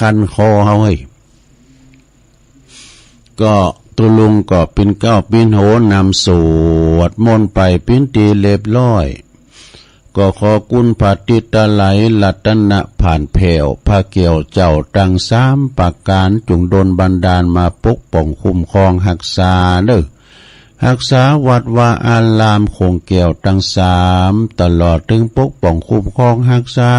คันคอเฮาเฮ้ยก็ตุลุงก็ปินเก้าปินโหนำสวดมนต์ไปปินตีเรียบร้อยก็ขอกุณพระติตะไหลลัตนะผ่านแผ่วพระเกี่ยวเจ้าตั้งสามปากการจุงดลบันดาลมาปกป้องคุ้มครองรักษาเด้อรักษาวัดวาอารามคงเกี่ยวตั้งสามตลอดถึงปกป้องคุ้มครองรักษา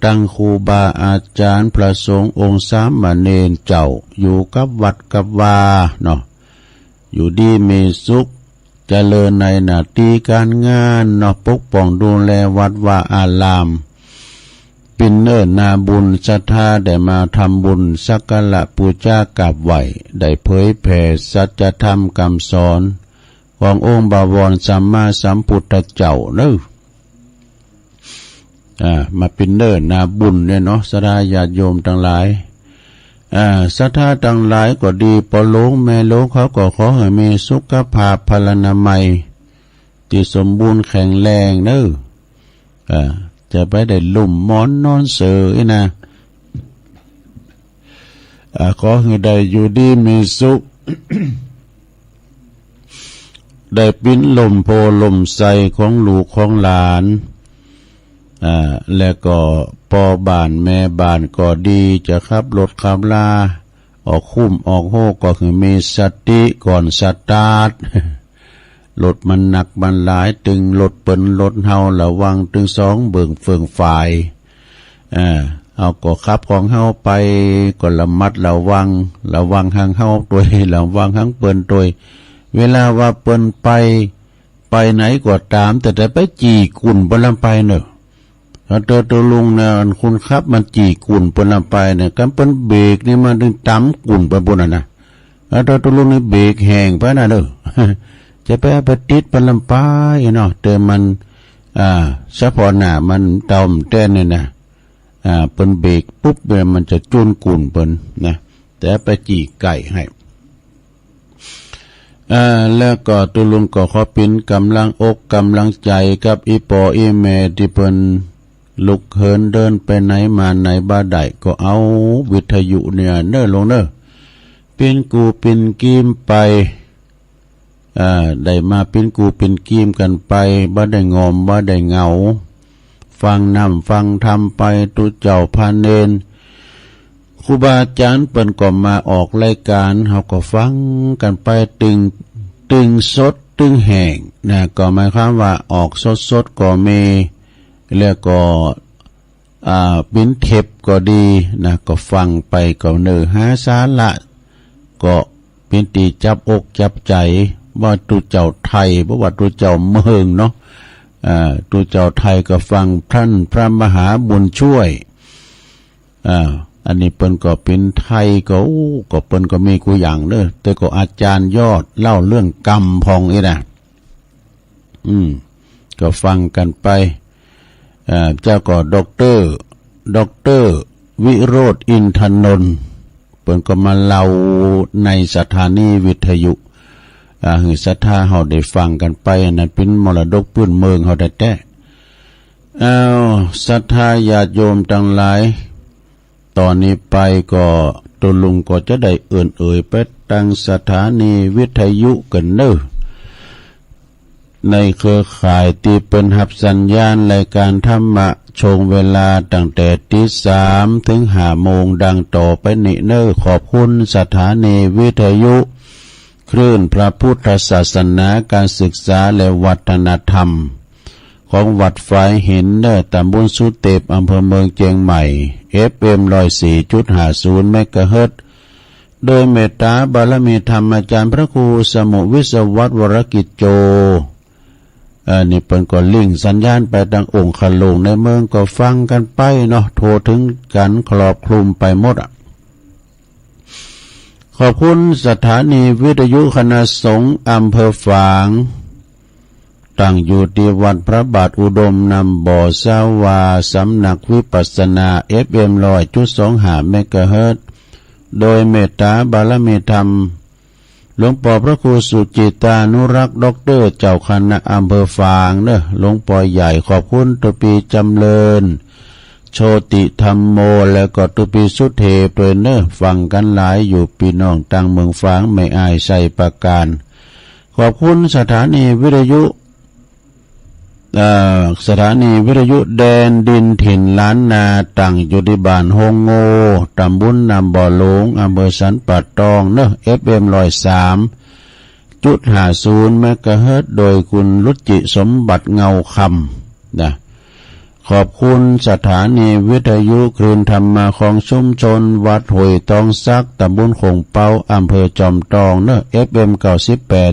ตั้งครูบาอาจารย์พระสงฆ์องค์สามเณรเจ้าอยู่กับวัดกับวาเนาะอยู่ดีมีสุขเจริญในหน้าที่การงานเนาะปกป้องดูแลวัดวาอารามปินเนิ่นนาบุญศรัทธาได้มาทำบุญสักการะบูชากราบไหว้ได้เผยแผ่สัจธรรมคำสอนขององค์บวรสัมมาสัมพุทธเจ้าเนาะมาปินเนิ่นนาบุญเนี่ยเนาะศรัทธาญาติโยมทั้งหลายศรัทธาทั้งหลายก็ดีปอโลงแม่โลงเขาก็ขอให้มีสุขภาพพลานามัยที่สมบูรณ์แข็งแรงเด้อจะไปได้ลุ่มหมอนนอนเสือนะขอให้ได้อยู่ดีมีสุข ได้ปิ้นลมโพลมใสของลูกของหลานและก็พ่อบ้านแม่บ้านก็ดีจะขับรถขับลาออกคุ้มออกโฮก็คือมีสติก่อนสตาร์ทรถมันหนักมันหลายตึงรถเปิ้นรถเฮาระวังตึงสองเบิ่งเฟืองฝ่ายเอาก็ขับของเฮาไปก็ระมัดระวังทางเฮาตัวระวังทางเปิ้นตัวเวลาว่าเปิ้นไปไหนก็ตามแต่ไปจีกุ่นบ่ลำไปเนอะตัวลุงเนี่ยคุณครับมันจีกุ่นปนลำไปเนี่ยกันเป็นเบรกนี่มันดึงตั้มกุ่นไปบนนะตัวลุงนี่เบรกแห้งไปนะเด้อจะไปติดปนลำไปเนาะแต่มันเฉพาะหน้ามันเต่าเต้นเนี่ยนะเป็นเบรกปุ๊บเนี่ยมันจะจุนกุ่นเป็นนะแต่ไปจีไก่ให้แล้วก็ตัวลุงก็ขอเป็นกำลังอกกำลังใจกับอีปออีเมที่เป็นลุกเหินเดินไปไหนมาไหนบ้าใดก็เอาวิทยุเนี่ยเน้อลงเน้อเป็นกูเป็นกีมไปได้มาเป็นกูเป็นกีมกันไปบ้าได้งอมบ้าได้เหงาฟังนำฟังทำไปตุเจ้าพาเนนครูบาอาจารย์เปิ่นก็มาออกรายการเฮาก็ฟังกันไปตึงสดตึงแห้งนะก็หมายความว่าออกสดก็มีแล้วก็ปิ้นเทปก็ดีนะก็ฟังไปก็เนื้อหาสาระก็เป็นตีจับอกจับใจว่าตุเจ้าไทยบ่ว่าตุเจ้าเมืองเนาะตุเจ้าไทยก็ฟังท่านพระมหาบุญช่วยอันนี้เปิ้นก็เป็นไทยก็เปิ้นก็มีกูอย่างเด้อแต่ก็อาจารย์ยอดเล่าเรื่องกรรมพองอีนะก็ฟังกันไปเจ้าก็ด็อกเตอร์วิโรธอินทนนท์เปิ้นก็มาเล่าในสถานีวิทยุให้ศรัทธาเฮาได้ฟังกันไปนั่นเป็นมรดกพื้นเมืองเฮาแท้ๆศรัทธาญาติโยมทั้งหลายตอนนี้ไปก็ตัวลุงก็จะได้เอ่ยไปตั้งสถานีวิทยุกันเน้อในเครือข่ายที่เป็นหับสัญญาณรายการธรรมะชงเวลาตั้งแต่ตี 3 ถึง 5 โมงดังต่อไปนี้เน้อขอบคุณสถานีวิทยุคลื่นพระพุทธศาสนาการศึกษาและวัฒนธรรมของวัดฝายหินเน้อตำบลสุเทพอำเภอเมืองเชียงใหม่ FM 104.50 เมกะเฮิรตซ์โดยเมตตาบารมีธรรมอาจารย์พระครูสมุวิศวัตรวรกิจโจนี่เปิ้นก็ลิงก์สัญญาณไปทางองค์ขลงในเมืองก็ฟังกันไปเนาะโทรถึงกันครอบคลุมไปหมดขอบคุณสถานีวิทยุคณะสงฆ์อำเภอฝางตั้งอยู่ที่วัดพระบาทอุดมนำบ่อสาวาสำนักวิปัสสนา FM 100.25 เมกะเฮิรตซ์โดยเมตตาบารมีธรรมหลวงพ่อพระครูสุจิตานุรักษ์ด็อกเตอร์เจ้าคณะอำเภอฝางเด้อหลวงพ่อใหญ่ขอบคุณตัวปีจำเริญโช โชติธรรมโมแล้วก็ตุปิสุเทเปรเนอฟังกันหลายอยู่พี่น้องต่างเมืองฝางไม่อายใส่ประการขอบคุณสถานีวิทยุแดนดินถิ่นล้านนาตั้งอยู่ที่บ้านโฮงโง่ตำบลนำบ่อหลงอำเภอสันป่าตองเนอะ FM 103.50 เมกะเฮิรตซ์โดยคุณรุจิสมบัติเงาคำนะขอบคุณสถานีวิทยุคลื่นธรรมของชุมชนวัดห้วยตองซักตำบลคงเปาอำเภอจอมทองเนอะ FM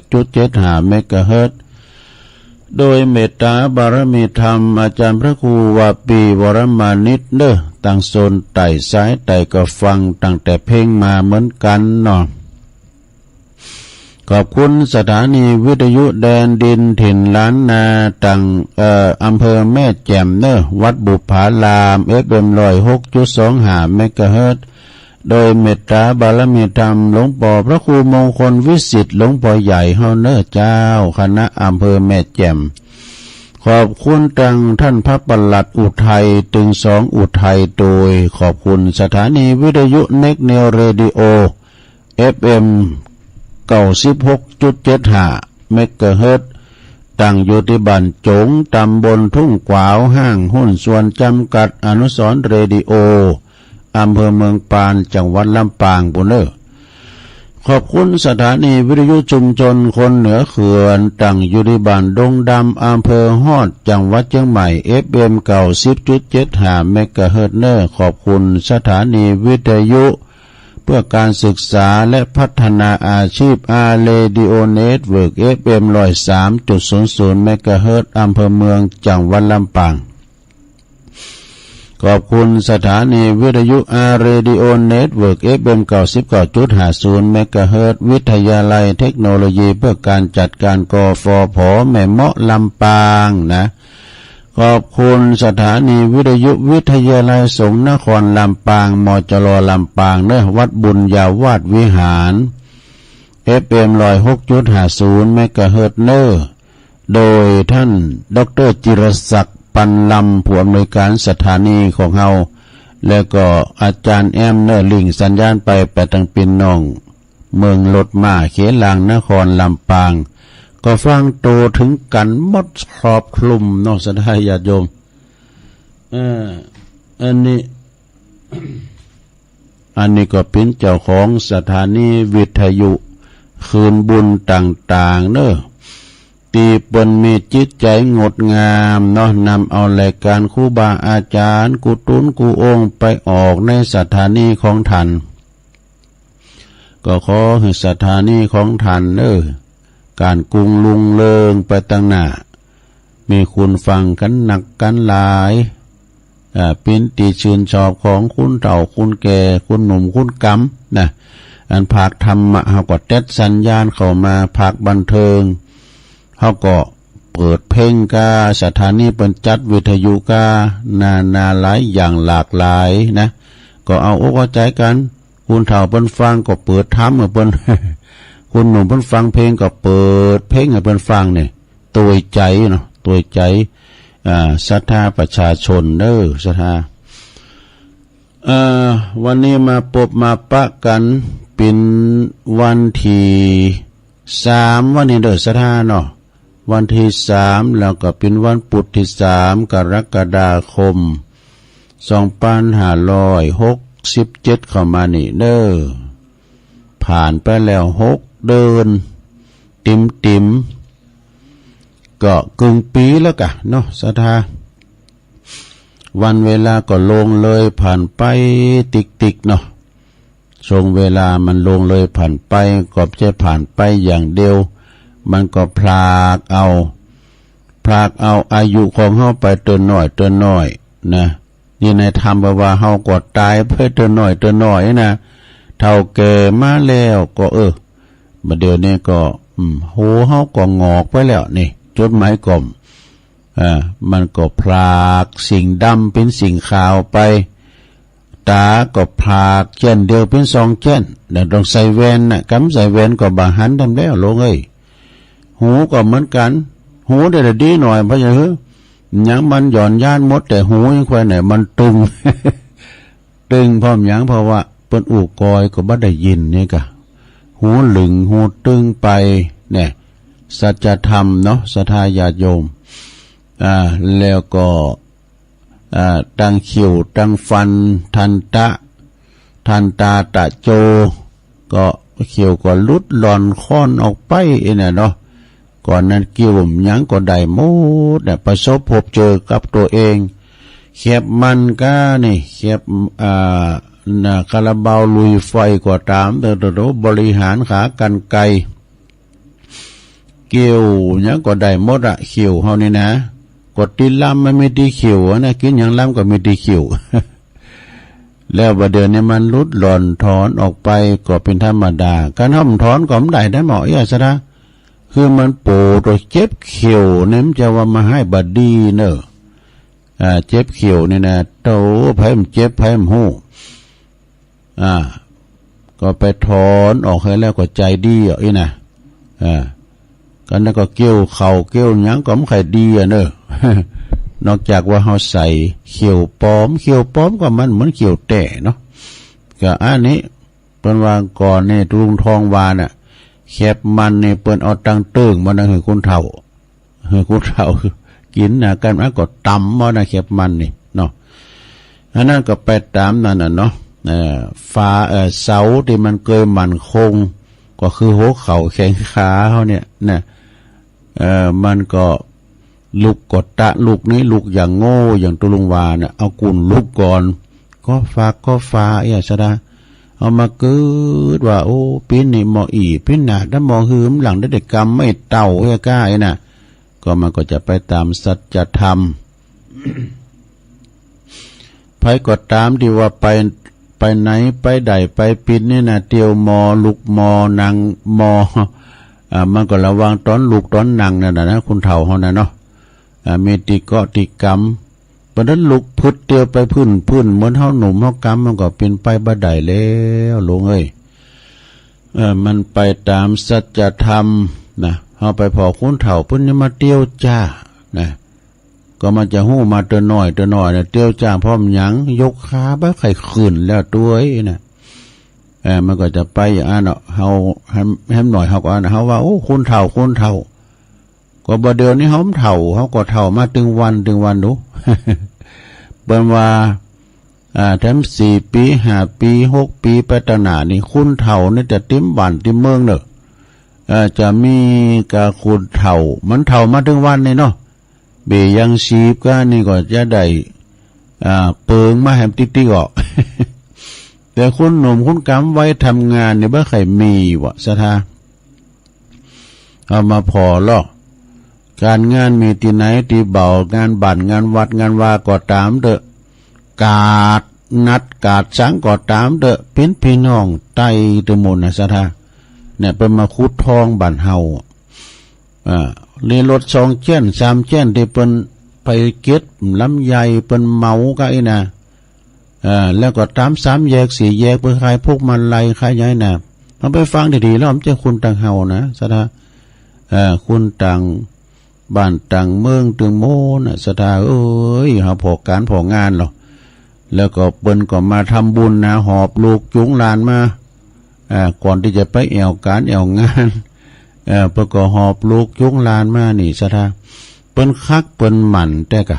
98.75 เมกะเฮิรตซ์โดยเมตตาบารมีธรรมอาจารย์พระครูวาปีวรมานิตเนอะตั้งโซนไต่ซ้ายไต่ก็ฟังตั้งแต่เพลงมาเหมือนกันเนาะขอบคุณสถานีวิทยุแดนดินถิ่นล้านนาตั้งอำเภอแม่แจ่มเนอะวัดบุพาราม FM 106.25 เมกะเฮิรตซ์โดยเมตตาบารมีธรรมหลวงปู่พระครูมงคลวิสิทธิ์หลวงปู่ใหญ่เฮาเนอเจ้าคณะอำเภอแม่แจ่มขอบคุณตังท่านพระปลัดอุทัยตึงสองอุทัยโดยขอบคุณสถานีวิทยุเน็กเนลเรดิโอ FM 96.75 เมกะเฮิรตซ์ตั้งอยู่ที่บ้านจงตำบลทุ่งกวาวห้างหุ้นส่วนจำกัดอนุสรณ์เรดิโออำเภอเมืองปานจังหวัดลำปางปุเนอขอบคุณสถานีวิทยุชุมชนคนเหนือเขื่อนตั้งอยู่ที่บ้านดงดำอำเภอฮอดจังหวัดเชียงใหม่ FM 90.75 เมกะเฮิรตซ์เนอขอบคุณสถานีวิทยุเพื่อการศึกษาและพัฒนาอาชีพอาเรดิโอเน็ตเวิร์ก FM 103.00 เมกะเฮิรตซ์อำเภอเมืองจังหวัดลำปางขอบคุณสถานีวิทยุอาร์เรดิโอเน็ตเวิร์ก FM 99.50 เมกะเฮิรตซ์วิทยาลัยเทคโนโลยีเพื่อการจัดการกฟผ.แม่เมาะลำปางนะขอบคุณสถานีวิทยุวิทยาลัยสงฆ์นครลำปางมจรลำปางเนวัดบุญญาวาสวิหาร FM 106.50 เมกะเฮิรตซ์เนโดยท่านดร.จิรศักดิ์ปันลำผู้อำนวยการสถานีของเฮาแล้วก็อาจารย์แอมลิงสัญญาณไปทางปินน้องเมืองรถมาเขลางนครลำปางก็ฟังโตถึงกันหมดครอบคลุมนอกสถานญาติโยมอันนี้ก็เป็นเจ้าของสถานีวิทยุคืนบุญต่างๆเนอะตีเปิ้นมีจิตใจงดงามเนาะนำเอารายการครูบาอาจารย์กุตุนกุองค์ไปออกในสถานีของท่านก็ขอให้สถานีของท่านการกรุงลุงเลิงไปตั้งหน้ามีคุณฟังกันหนักกันหลายเป็นตีชื่นชอบของคุณเฒ่าคุณแก่คุณหนุ่มคุณกำนะอันภาคธรรมะเฮาก็เต็ดสัญญาณเข้ามาภาคบันเทิงเขาก็เปิดเพลงกาสถานีเป็นจัดวิทยุกานาหลายอย่างหลากหลายนะก็เอาอกเอาใจกันคุณเฒ่าเปิ้นฟังก็เปิดธรรมเปิ้น คุณหนุ่มเปิ้นฟังเพลงก็เปิดเพลงให้เปิ้นฟังเนี่ยตัวใจเนาะตัวใจศรัทธาประชาชนศรัทธาวันนี้มาพบมาปะกันเป็นวันที่3วันนี้ศรัทธาเนาะวันที่3แล้วก็เป็นวันพุธที่3กรกฎาคม2567เข้ามานี่ผ่านไปแล้ว6เดือนติ่มก็กึ่งปีแล้วกะเนาะศรัทธาวันเวลาก็ลงเลยผ่านไปติ๊กๆเนาะช่วงเวลามันลงเลยผ่านไปก็จะผ่านไปอย่างเดียวมันก็พลากเอาอายุของเฮาไปเตือนหน่อยนะนี่ในธรรมว่าเฮาก็ตายเพื่อเตือนหน่อยนะเฒ่าแก่มาแล้วก็บัดเดี๋ยวนี้ก็โหเฮาก็งอกไปแล้วนี่จดหมายกลมมันก็พลากสิ่งดำเป็นสิ่งขาวไปตาก็พลากเช่นเดียวเป็น2เช่นแล้วต้องใส่แว่นน่ะกำใส่แว่นก็บาหันทำแล้วลงหูก็เหมือนกันหูได้ดีหน่อยเพราะอย่าง ยังมันหย่อนย่านมดแต่หูยังควายไหนมันตึง ตึงพร้อมยังเพราะว่าเปิ้นอู่กอยก็บ่ได้ยินนี่กะหูหลึงหูตึงไปเนี่ยสัจธรรมเนาะศรัทธาญาติโยมแล้วก็ตั้งคิ้วตั้งฟันทันตาตะโจก็เขียวก็ลุดหลอนค้อนออกไปเนี่ยเนาะก่อนนั้นกิ้วยังก็ได้หมดเนี่ยประสบพบเจอกับตัวเองเขียบมันก็นี่เขียบคาราบาวลุยไฟกว่าตามแต่บริหารขากันไกเกี่ยวยังก็ได้หมดอะเขียวเฮานี่นะกดตีลำมันไม่ตีเขียวนะกินอย่างลำก็ไม่ตีเขียว แล้วประเดี๋ยวนี้มันลุดหล่อนถอนออกไปก็เป็นธรรมดาการห้อมถอนก็ไม่ได้เหมาะอย่าซะนะคือมันโปรตัวเจ็บเขียวเนี่ยมันจะว่ามาให้บดีเนอะเจ็บเขียวนี่นะโตไผ่มันเจ็บไผ่มันหูก็ไปถอนออกให้แล้วก็ใจดีอ่ะอีนะกันนั้นก็เกี่ยวเข่าเกี่ยวหยังก็ไม่ใครดีอ่ะเนอะ นอกจากว่าเขาใส่เขียวปลอมก็มันเหมือนเขียวแต่เนาะก็อันนี้เป็นวางก่อนเนี่ยลุงทองวาน่ะแคบมันเนี่ยเปิ้นเอาตังเติ้งมานะคือคุณเฒ่ากินนะกันมันก็ตำมานะแคบมันนี่เนาะอันนั้นก็ไปตามนั่นน่ะเนาะฟ้าเสาที่มันเกยมันคงก็คือหัวเข่าแข้งขาเขาเนี่ยนะมันก็ลุกกดตะลุกนี้ลุกอย่างโง่อย่างตุลุงวาเนี่ยเอากุ่นลุกก่อนก็ฟ้าอย่าซะดาเอามาเกิดว่าโอ้ปิ้นนี่หมออีปิ้นหนาถ้ามองหืมหลังได้เด็กกรรมไม่เต่าแค่ก้ายน่ะก็มันก็จะไปตามสัจธรรม ไปก็ตามที่ว่าไปไหนไปใดไปปิ้นนี่นะเตียวมอลุกมอนางมอมันก็ระวังตอนลุกตอนนั่งนั่นนะคุณเฒ่าเขานะเนาะมีติเกาะติกรรมเพราะนั้นลุกพุดเตียวไปพื้นเหมือนเฮาหนุ่มเฮากรรมมันก็เป็นไปบ่ได้แล้วลงเอ้ยมันไปตามสัจธรรมนะเฮาไปพอคุณเฒ่าเพิ่นจะมาเตียวจ้านะก็มันจะหู้มาเตือนหน่อยนะเตียวจ้าพร้อมหยังยกขาบ่ไข่ขึ้นแล้วตัวไอ้น่ะมันก็จะไปอย่างนั้นเนาะเฮาให้หน่อยเฮาก็เฮาว่าโอ้คุณเฒ่าก็บ่เดี๋ยวนี้เฮาเฒ่าเฮาก็เฒ่ามาถึงวันดู เบิ่นว่าทั้ง4 ปี 5 ปี 6 ปีไปตนานี่คุณเฒ่านี่จะติ้มบ้านติ้มเมืองเด้อจะมีกะคุณเฒ่ามันเฒ่ามาถึงวันนี่เนาะเบยังชีบก็นี่ก็จะได้เปิงมาแหมติ๊กๆออก แต่คุณหนุ่มคุณกำไว้ทำงานนี่บ่ใครมีวะสถาเอามาพอลอกการงานมีที่ไหนที่เบางานบั่นงานวัดงานวาก็ตามเด้อกาดนัดกาดสังก็ตามเด้อเป็นพี่น้องใต้ตะมนนะสถาเนี่ยเป็นมาคุดทองบ้านเฮาเรียนรถ2 เจ้น 3 เจ้นที่เปิ้นไปเก็บลำไยเปิ้นเมาก็ไอ้น่ะแล้วก็ตาม3 แยก 4 แยกไปขายพวกมันไล่ขายใหญ่น่ะเอาไปฟังดีๆแล้วมันจะคุณต่างเฮานะสถาคุณต่างบ้านต่างเมืองตึงโมนะสถาเอ้ยเฮาพอการพองานหรอกแล้วก็เปิ้นก็มาทำบุญนะหอบลูกจุงหลานมาก่อนที่จะไปแอวการแอวงานเปิ้นก็หอบลูกจุงหลานมานี่สถาเปิ้นคักเปิ้นหมั่นแต่กะ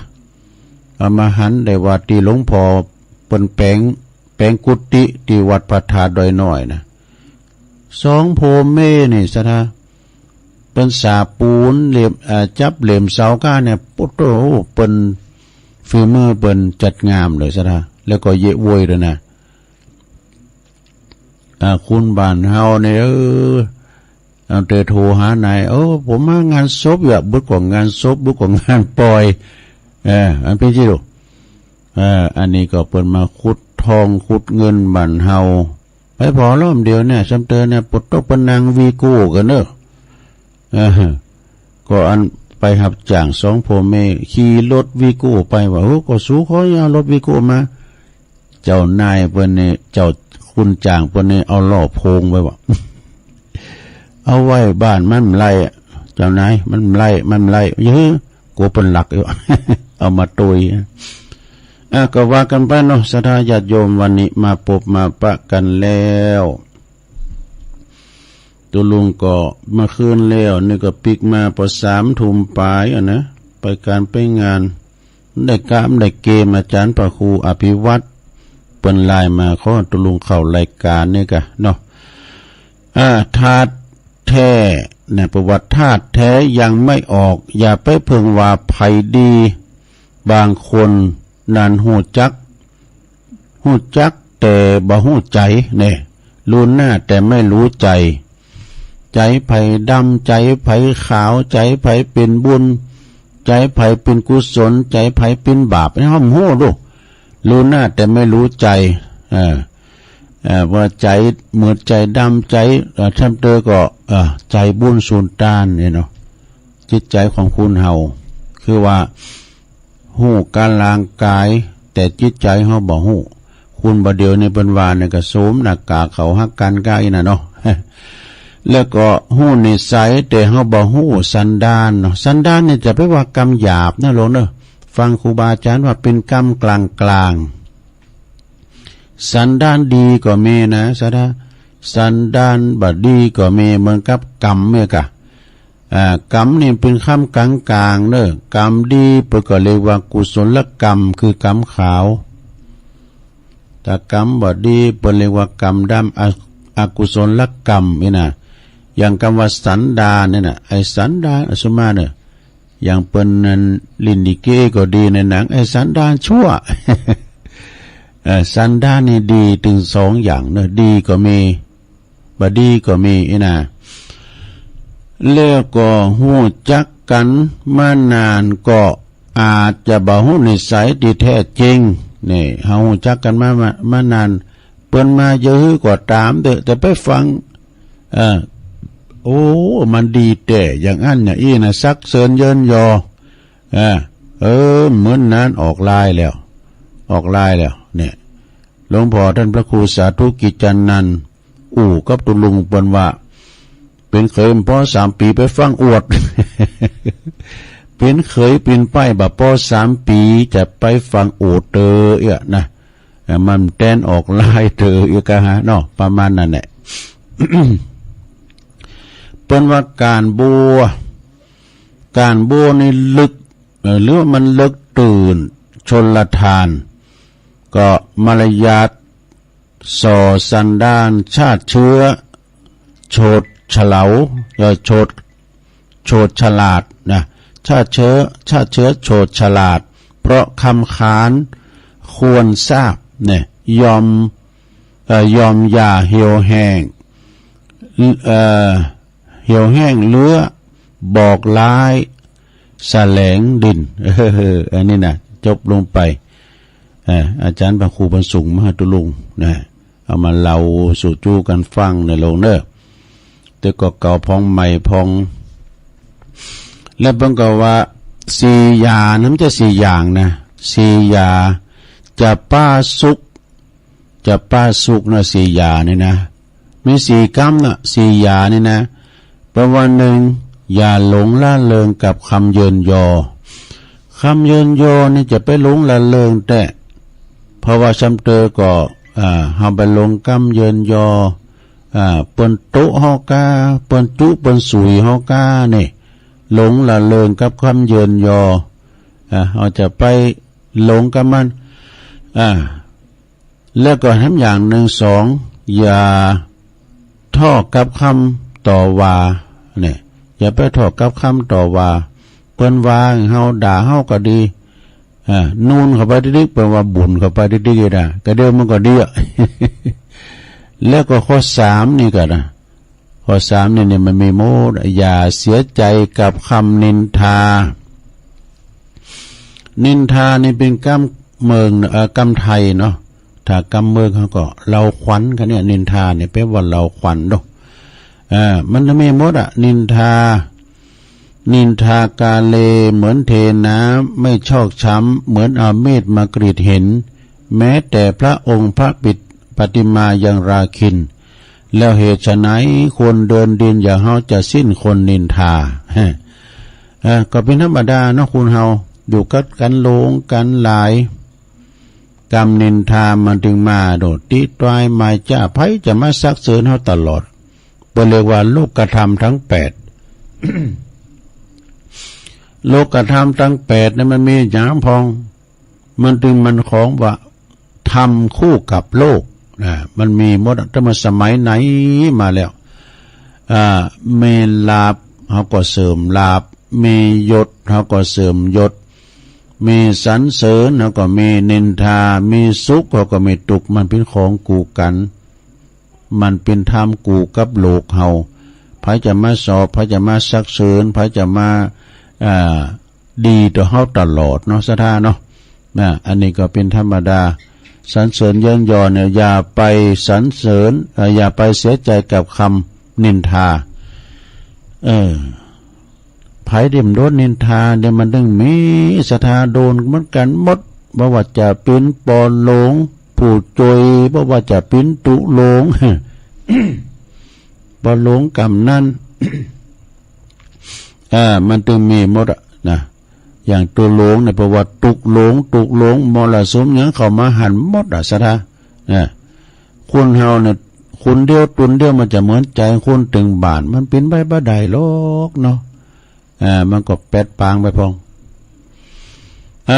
เอามาหันได้ว่าที่หลวงพ่อเปิ้นแปลงกุฏิที่วัดพระธาตุดอยน้อยนะ2 โพเมนี่สถาเป็นสาปูนเหลี่ยมจับเหลี่ยมเสาก้าเนี่ยปุ๊บโตเปิ้นฝีมือเปิ้นจัดงามเลยซะนะแล้วก็เยะโวยด้วยนะคุณบ้านเฮาเนี่ยเอาแต่โทรหานายผมมางานศพอยู่บึกของงานศพบึกของงานปล่อยอันเป็นจิดูอันนี้ก็เปิ้นมาขุดทองขุดเงินบ้านเฮาไปพอล้อมเดียวเนี่ยซำเตอเนี่ยปุตตปนังวีโก้กันเด้อก็อันไปหับจ่าง2 โพเมขี่รถวีโก้ไปว่าก็สู้ขอเอารถวีโก้มาเจ้านายเพิ่นนี่เจ้าคุณจ่างเพิ่นนี่เอาล้อโพงไว้ว่าเอาไว้บ้านมันไล่เจ้านายมันไล่ยื้อกูเป็นหลักอยู่ เอามาตุยก็ว่ากันไปเนาะศรัทธาญาติโยมวันนี้มาพบมาปะกันแล้วตัวลุงก็มาคืนแล้วนี่ก็ปิกมาพอ3 ทุ่มปลายนะไปการไปงานได้กามได้เกมอาจารย์พระครูอภิวัตรเปิ้นไลน์มาขอตัวลุงเข้ารายการนี่กะเนาะธาตุแท้เนี่ยประวัติธาตุแท้ยังไม่ออกอย่าไปเพิ่งว่าภัยดีบางคนนั่นหูจักแต่บ่หูใจเนี่ยรู้หน้าแต่ไม่รู้ใจใจไผดำใจไผขาวใจไผเป็นบุญใจไผเป็นกุศลใจไผเป็นบาปให้ห้อมหูดูรู้หน้าแต่ไม่รู้ใจว่าใจเหมือนใจดำใจทำเตอก็ใจบุญสูญต้านเนี่ยเนาะจิตใจของคุณเฮาคือว่าหูการลางกายแต่จิตใจเฮาบ่หูคุณบ่เดียวในเปิ้นว่าเนี่ยก็โสมหน้ากากเขาฮักกันกายน่ะเนาะแล้วก็หูนิสัยแต่เฮาบ่หูสันดานเนาะสันดานเนี่ยจะไปว่ากรรมหยาบนะโลงเด้อฟังครูบาอาจารย์ว่าเป็นกรรมกลางสันดานดีก็มีนะสันดานบ่ดีก็มีเหมือนกับกรรมเนี่ยกะกรรมนี่เป็นคำกลางเด้อกรรมดีเพิ่นก็เรียกว่ากุศลกรรมคือกรรมขาวแต่กรรมบ่ดีเพิ่นเรียกว่ากรรมดำอกุศลกรรมนี่นะอย่างคำว่าสันดานนี่น่ะไอ้สันดานสมมาเนี่ยอย่างเปิ้นนั้นลินดิเกก็ดีในหนังไอ้สันดานชั่ว สันดานนี่ดีถึง2 อย่างเนอะดีก็มีบ่ดีก็มีนะแล้วก็ฮู้จักกันมานานก็อาจจะบ่ฮู้นิสัยที่แท้จริงนี่เฮาฮู้จักกันมานานเปิ้นมาเยอะกว่าตามเด้อแต่ไปฟังโอ้มันดีแต่อย่างอันอย่างอี้นะซักเซินเยินยอเหมือนนั้นออกลายแล้วเนี่ยหลวงพ่อท่านพระครูสาธุกิจจันนันท์กับตุลุงเปิ้นว่าเป็นเคยพอ3 ปีไปฟังอวด เป็นเคยเป็นป้ายบ่พอ3 ปีจะไปฟังโอดเตอนะมันแต้นออกลายเตอก็ฮะเนาะประมาณนั้นแหละ เปิ้นว่าการบัวนี่ลึกหรือว่ามันลึกตื่นชลทานก็มารยาทส่อสันดานชาติเชื้อโฉดเฉลาโฉดฉลาดนะชาติเชื้อโฉดฉลาดเพราะคำค้านควรทราบเนี่ยยอมอย่าเหี่ยวแห้งเลือบอกร้ายแสลงดินอันนี้นะจบลงไปอาจารย์พระครูบรรสุงมหาตุลุงนะเอามาเล่าสู่จูกันฟังในโลงเนอแต่ก็เก่าพองใหม่พองและเพิ่งก็ว่า4 อย่างนั้นจะ4 อย่างนะ4 อย่างจะป้าสุกนะ4 อย่างนี่นะมี4 กรรมนะ4 อย่างนี่นะเพราะว่า1อย่าหลงละเลงกับคำเยินยอนี่จะไปหลงละเลงแต่เพราะว่าชำเตอก็เฮาไปลงกรรมเยินยอเปิ้นโตเฮากาเปิ้นจุเปิ้นสุยเฮากานี่หลงละเลงกับคำเยินยอเฮาจะไปหลงกับมันแล้วก็ทำอย่าง2อย่าท่อกับคำต่อว่าเนี่ยอย่าไปท่อกับคำต่อว่าเปิ้นว่าเฮาด่าเฮาก็ดีนูนเข้าไปดิ๊กแปลว่าบุญเข้าไปดิ๊กๆนะก็เดิมมันก็ดีอ่ะ แล้วก็ข้อ3นี่ก็นะข้อ3นี่มันมีโมดอย่าเสียใจกับคำนินทานี่เป็นกรรมเมืองกรรมไทยเนาะถ้ากรรมเมืองเขาก็เราขวัญกันเนี่ยนินทาเนี่ยแปลว่าเราขวัญเนาะมันจะมีหมดนินทากาเลเหมือนเทน้ำไม่ชอกช้ำเหมือนเอาเม็ดมากรีดเห็นแม้แต่พระองค์พระปฏิมายังราคินแล้วเหตุไฉนคนเดินดินอย่างเฮาจะสิ้นคนนินทาก็เป็นธรรมดาเนาะคุณเฮา อยู่กับกันหลงกันหลายกรรมนินทามันถึงมาโดดติตรายหมายจ้าไผจะมาซักเสริญเฮาตลอดบ่เรียกว่าโลกธรรมทั้ง8 โลกธรรมทั้ง8นั้นมันมีหยังพองมันถึงมันของว่าธรรมคู่กับโลกมันมีหมดตั้งแต่สมัยไหนมาแล้วมีลาภเฮาก็เสริมลาภมียศเฮาก็เสริมยศมีสรรเสริญเฮาก็มีนินทามีสุขเฮาก็มีทุกข์มันเป็นของกูกันมันเป็นธรรมกูกับโลกเฮาไผจะมาสอบไผจะมาซักเสริญไผจะมาดีต่อเฮาตลอดเนาะศรัทธาเนาะอันนี้ก็เป็นธรรมดาสรรเสริญเยินยอเนี่ยอย่าไปสรรเสริญอย่าไปเสียใจกับคำนินทาไผเด่มโดนนินทาเนี่ยมันดึงมีศรัทธาโดนเหมือนกันหมดบ่ว่าจะเป็นปอนหลงผู้จอยบ่ว่าจะเป็นตุหลง ปอนหลงกรรมนั้น มันจึงมีหมดนะอย่างตัวหลงในประวัติตุกหลงมรสุมยังเข้ามาหันหมดศรัทธาคุณเฮาเนี่ยคุณเดียวตุนเดียวมันจะเหมือนใจคุณตึงบานมันเป็นใบบ่ได้หรอกเนาะมันก็แปดปางไปพอง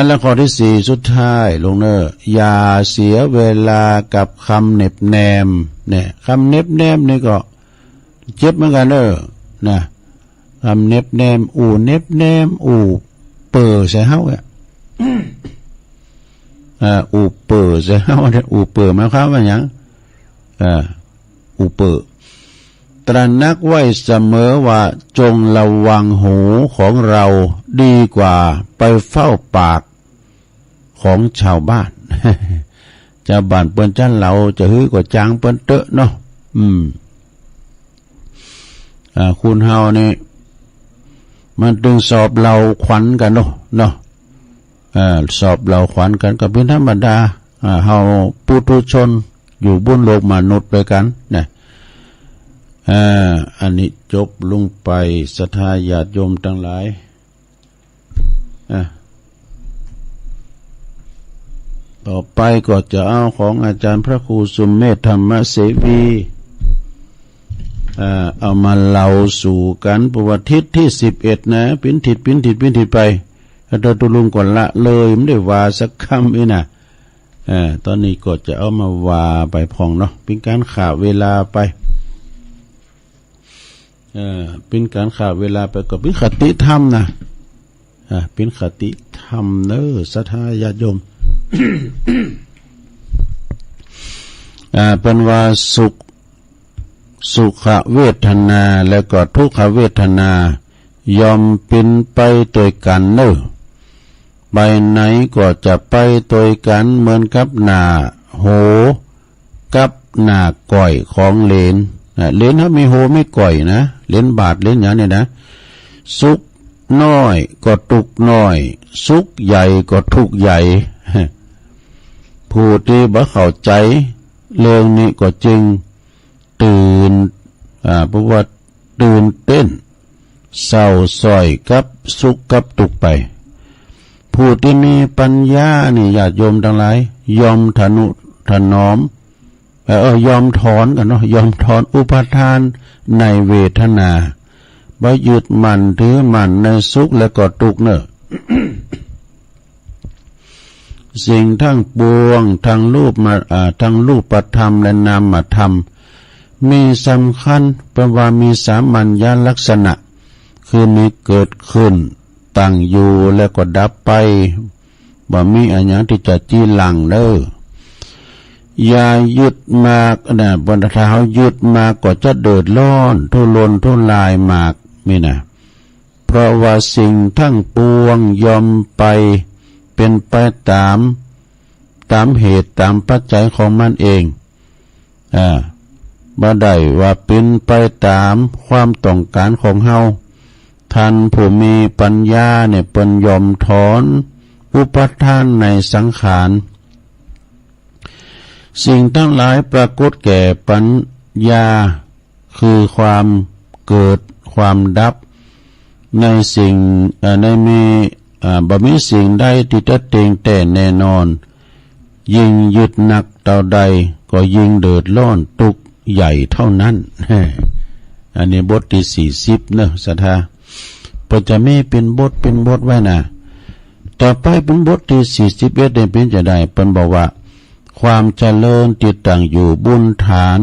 แล้วข้อที่4สุดท้ายลงเนออย่าเสียเวลากับคำเน็บแนมเนี่ยคำเน็บแนมนี่ก็เจ็บเหมือนกันนะคำเน็บแนมเน็บแนมเปิดใส่เฮาเปิดใส่เฮาเนี่ยเปิดมาครับว่าหยังเปิดตระหนักไว้เสมอว่าจงระวังหูของเราดีกว่าไปเฝ้าปากของชาวบ้าน ชาวบ้านเปิ้นจันเราจะฮื้อกว่าจางเปิ้นเตอะเนาะคุณเฮานี่มันตึงสอบเราขวัญกันเนาะสอบเราขวัญกันก็เป็นธรรมดาเฮาปุถุชนอยู่บนโลกมนุษย์ด้วยกันนะอันนี้จบลงไปศรัทธาญาติโยมทั้งหลายต่อไปก็จะเอาของอาจารย์พระครูสุมเมธธรรมเสวีเอามาเล่าสู่กันประวัติทิศที่11นะปิ้นถิดไปเราตุลุงก่อนละเลยไม่ได้ว่าสักคำอีนะตอนนี้ก็จะเอามาว่าไปพองเนาะเป็นการขาเวลาไปเป็นการขาเวลาไปก็เป็นคติธรรมนะเป็นคติธรรมเนอศรัทธาญาติโยม เป็นว่าสุขเวทนาและก็ทุกขเวทนายอมเป็นไปตัวกันเนอไปไหนก็จะไปตัวกันเหมือนกับหน้าโหกับหน้าก่อยของเหลนเหลนถ้ามีโหไม่ก่อยนะเหลนบาทเหลนอย่างนี้นะสุขน้อยก็ทุกน้อยสุขใหญ่ก็ทุกใหญ่ ผู้ที่บ่เข้าใจเรื่องนี้ก็จึงตื่นเพราะว่าตื่นเต้นเศร้าส้อยกับสุขกับทุกข์ไปผู้ที่มีปัญญานี่ญาติโยมทั้งหลายยอมทนุถนอมยอมถอนกันเนาะยอมถอนอุปทานในเวทนาบ่ยึดมั่นถือมั่นในสุขและก็ทุกข์เนอะ สิ่งทั้งปวงทั้งรูปธรรมและนามธรรมมีสำคัญเพราะว่ามีสามัญญลักษณะคือมีเกิดขึ้นตั้งอยู่แล้วก็ดับไปบ่มีอันหยังที่จะจี้หลังเด้ออย่ายึดมากนะบนเท้ายึดมากก็จะเดือดร้อนทุรนทุรายมากนี่นะเพราะว่าสิ่งทั้งปวงยอมไปเป็นไปตามเหตุตามปัจจัยของมันเองบ่ได้ว่าเป็นไปตามความต้องการของเฮาท่านผู้มีปัญญาเนี่ยเปิ้นยอมถอนอุปทานในสังขารสิ่งทั้งหลายปรากฏแก่ปัญญาคือความเกิดความดับในสิ่งในมี บ่มีสิ่งใดที่จะเต็งแต่แน่นอนยิ่งยึดหนักเท่าใดก็ยิ่งเดือดร้อนทุกข์ใหญ่เท่านั้นอันนี้บทที่40เนอะศรัทธาปจะมีเป็นบทไว้นะต่อไปเป็นบทที่41ได้เป็นจะได้เพิ่นบอกว่าความเจริญติดตั้งอยู่บุญฐาน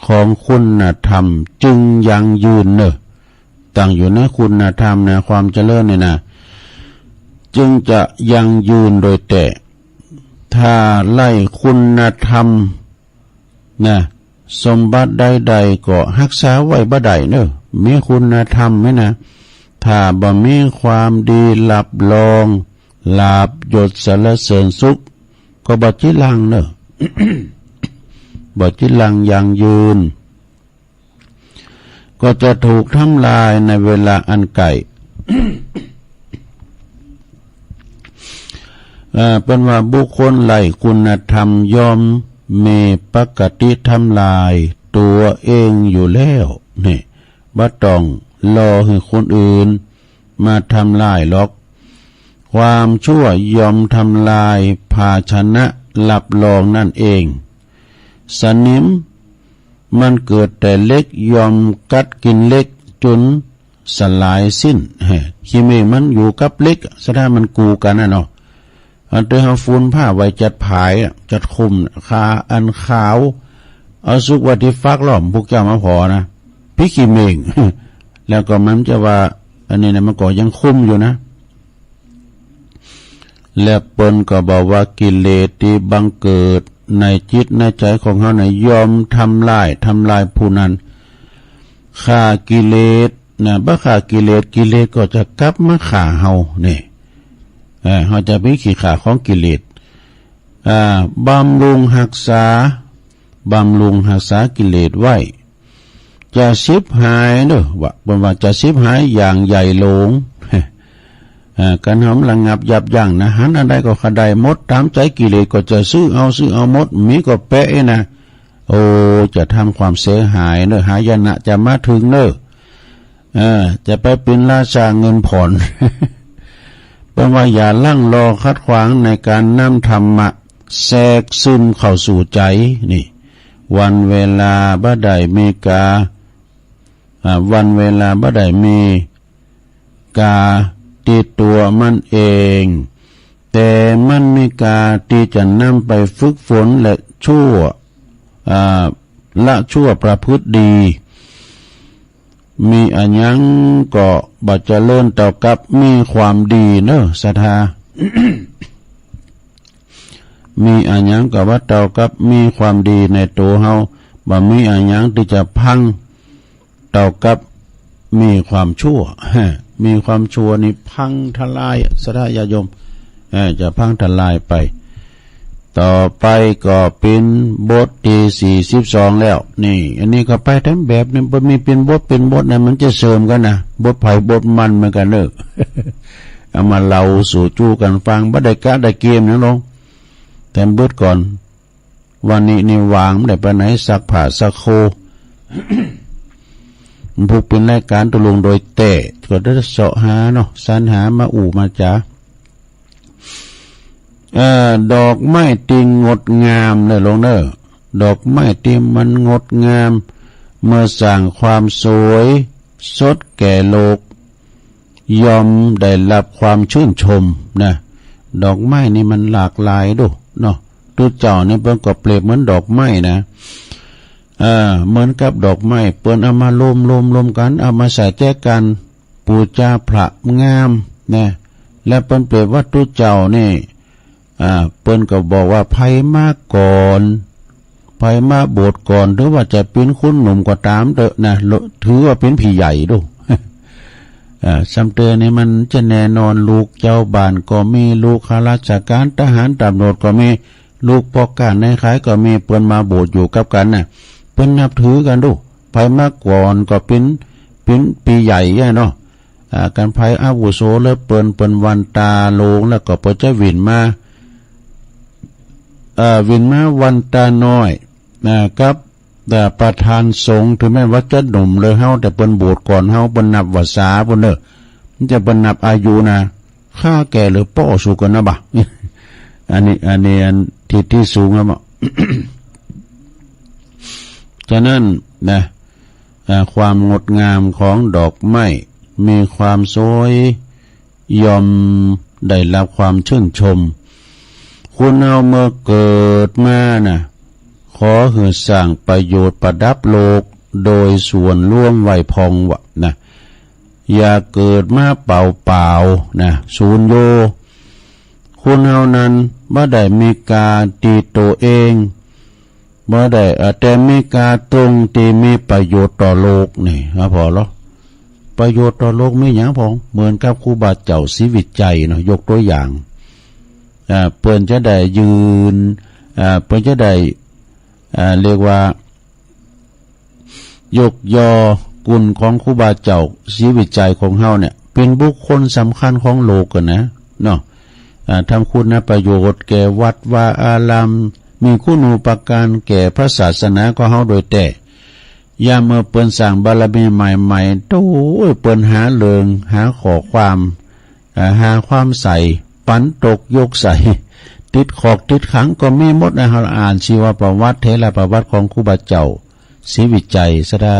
ของคุณธรรมจึงยังยืนเนอะตั้งอยู่ในคุณธรรมนะความเจริญเนี่ยนะจึงจะยังยืนโดยแต่ถ้าไล่คุณธรรมนะสมบัติใดๆก็รักษาไว้บ่ได้เนอะมีคุณธรรมไหมนะถ้าบ่มีความดีรับรองลาภยศสรรเสริญสุขก็บ่จิรังเนอะ บ่จิรังยังยืนก็จะถูกทำลายในเวลาอันไกล เป็นว่าบุคคลไร้คุณธรรมย่อมมีปกติทำลายตัวเองอยู่แล้วนี่บ่ต้องรอให้คนอื่นมาทำลายหรอกความชั่วยอมทำลายภาชนะรับรองนั่นเองสนิมมันเกิดแต่เล็กยอมกัดกินเล็กจนสลายสิ้นขี้เมฆมันอยู่กับเล็กแสดงมันกูกันนะเนาะอันเตอร์ฟูนผ้าไว้จัดผายจัดคุมคาอันขาวเอาสุกวัติฟักล้อมพวกเจ้ามาพอนะพี่ขี้เมฆ แล้วก็มันจะว่าอันนี้นะมันก็ยังคุมอยู่นะและเปิ้นก็บอกว่ากิเลสที่บังเกิดในจิตในใจของเขาเนี่ยยอมทำลายผู้นั้นฆ่ากิเลสนะบ่ฆ่ากิเลสก็จะกลับมาฆ่าเฮานี่เขาจะมีขี้ขาของกิเลสบำรุงรักษากิเลสไว้จะสิบหายเด้อว่าจะสิบหายอย่างใหญ่หลงการหอมระงับยับยั้งนะหันอะไรก็ขดายหมดตามใจกิเลสก็จะซื้อเอาหมดมีก็เป๊ะนะโอ้จะทำความเสียหายเนอะหายนะจะมาถึงเนอะจะไปเป็นราชาเงินผ่อน เป็นว่าอย่าลั่งรอคัดขวางในการนำธรรมะแทรกซึมเข้าสู่ใจนี่วันเวลาบ่ได้มีกาติดตัวมันเองแต่มันมีกาที่จะนำไปฝึกฝนและละชั่วประพฤติดีมีอันยังก็บ่เจริญเท่ากับมีความดีเนอะศรัทธา มีอันยังก็ว่าเท่ากับมีความดีในตัวเฮาบ่มีอันยังที่จะพังเท่ากับมีความชั่ว มีความชั่วนี่พังทลายศรัทธาญาโยมจะพังทลายไปต่อไปก็เป็นบทที่42แล้วนี่อันนี้ก็ไปทั้งแบบนี้บ่มีเป็นบทนะมันจะเสริมกันนะบทไผ่บทมันเหมือนกันเด้อ เอามาเล่าสู่จู้กันฟังบ่ได้กะได้เกมนะลงแต่เบิดก่อนวันนี้นี่วางได้ไปไหนซักผ้าซักโค ผู้เป็นรายการตกลงโดยแต่ก็ได้เสาะหาเนาะสรรหามามาจ๋าดอกไม้ติงงดงามเลยลงเนอดอกไม้ติงมันงดงามเมื่อสร้างความสวยสดแก่โลกยอมได้รับความชื่นชมนะดอกไม้นี่มันหลากหลายดูเนาะตัวเจ้านี่เพิ่นก็เปรียบเหมือนดอกไม้นะเหมือนกับดอกไม้เปิ้นเอามารวมกันเอามาใส่แจกันปูชาพระงามนะและเปิ้นเปรียบว่าตัวเจ้านี่เปิ้นก็บอกว่าไผมาก่อนไผมาโบสถ์ก่อนหรือว่าจะเป็นคุณหนุ่มก็ตามเถอะนะถือว่าเป็นพี่ใหญ่ดู ซ้ำเตือนนี่มันจะแน่นอนลูกเจ้าบ้านก็มีลูกข้าราชการทหารตำรวจก็มีลูกพ่อการในขายก็มีเปิ้นมาโบสถ์อยู่กับกันน่ะเปิ้นนับถือกันดูไผมาก่อนก็เป็นปีใหญ่แย่เนาะการไผอาวุโสแล้วเปิ้นวันตาโลงแล้วก็เปิ้นจะวินมาวันตาน้อยนะครับแต่ประธานสงฆ์ถึงแม้ว่าจะหนุ่มเลยเฮาแต่เปิ้นโบสถ์ก่อนเฮาเปิ้นนับวาษาเปิ้นเด้อมันจะเปิ้นนับอายุนะ ค่าแก่หรือป้อสูกันนะบ่ะ อันนี้ที่สูงแล้วมั้ง ฉะนั้นนะความงดงามของดอกไม้มีความสวยยอมได้รับความชื่นชมคุณเอาเมื่อเกิดมานะขอให้สร้างประโยชน์ประดับโลกโดยส่วนร่วมไหวพองวะนะอย่าเกิดมาเปล่าๆนะศูนย์โยคุณเอานั้นบ่ได้มีการตีตัวเองบ่ได้แต่มีการตรงที่มีประโยชน์ต่อโลกนี่ครับพอแล้วประโยชน์ต่อโลกมีอย่างพองเหมือนกับครูบาเจ้าศรีวิจัยเนาะยกตัวอย่างเปิ้นจะได้ยืนเปิ้นจะได้เรียกว่ายกยอกุลของครูบาเจ้าศรีวิจัยของเฮาเนี่ยเป็นบุคคลสำคัญของโลกกันนะเนาะทำคุณประโยชน์แก่วัดวาอารามมีคุณูปการแก่พระศาสนาของเฮาโดยแต่ยามเมื่อเปิ้นสร้างบารมีใหม่ๆโต้ยเปิ้นหาเลิงหาขอความหาความใส่ปันตกยกใส่ติดขอกติดขังก็มีหมดนะเฮาอ่านชีวประวัติเทระประวัติของครูบาเจ้าศรีวิจัยสดา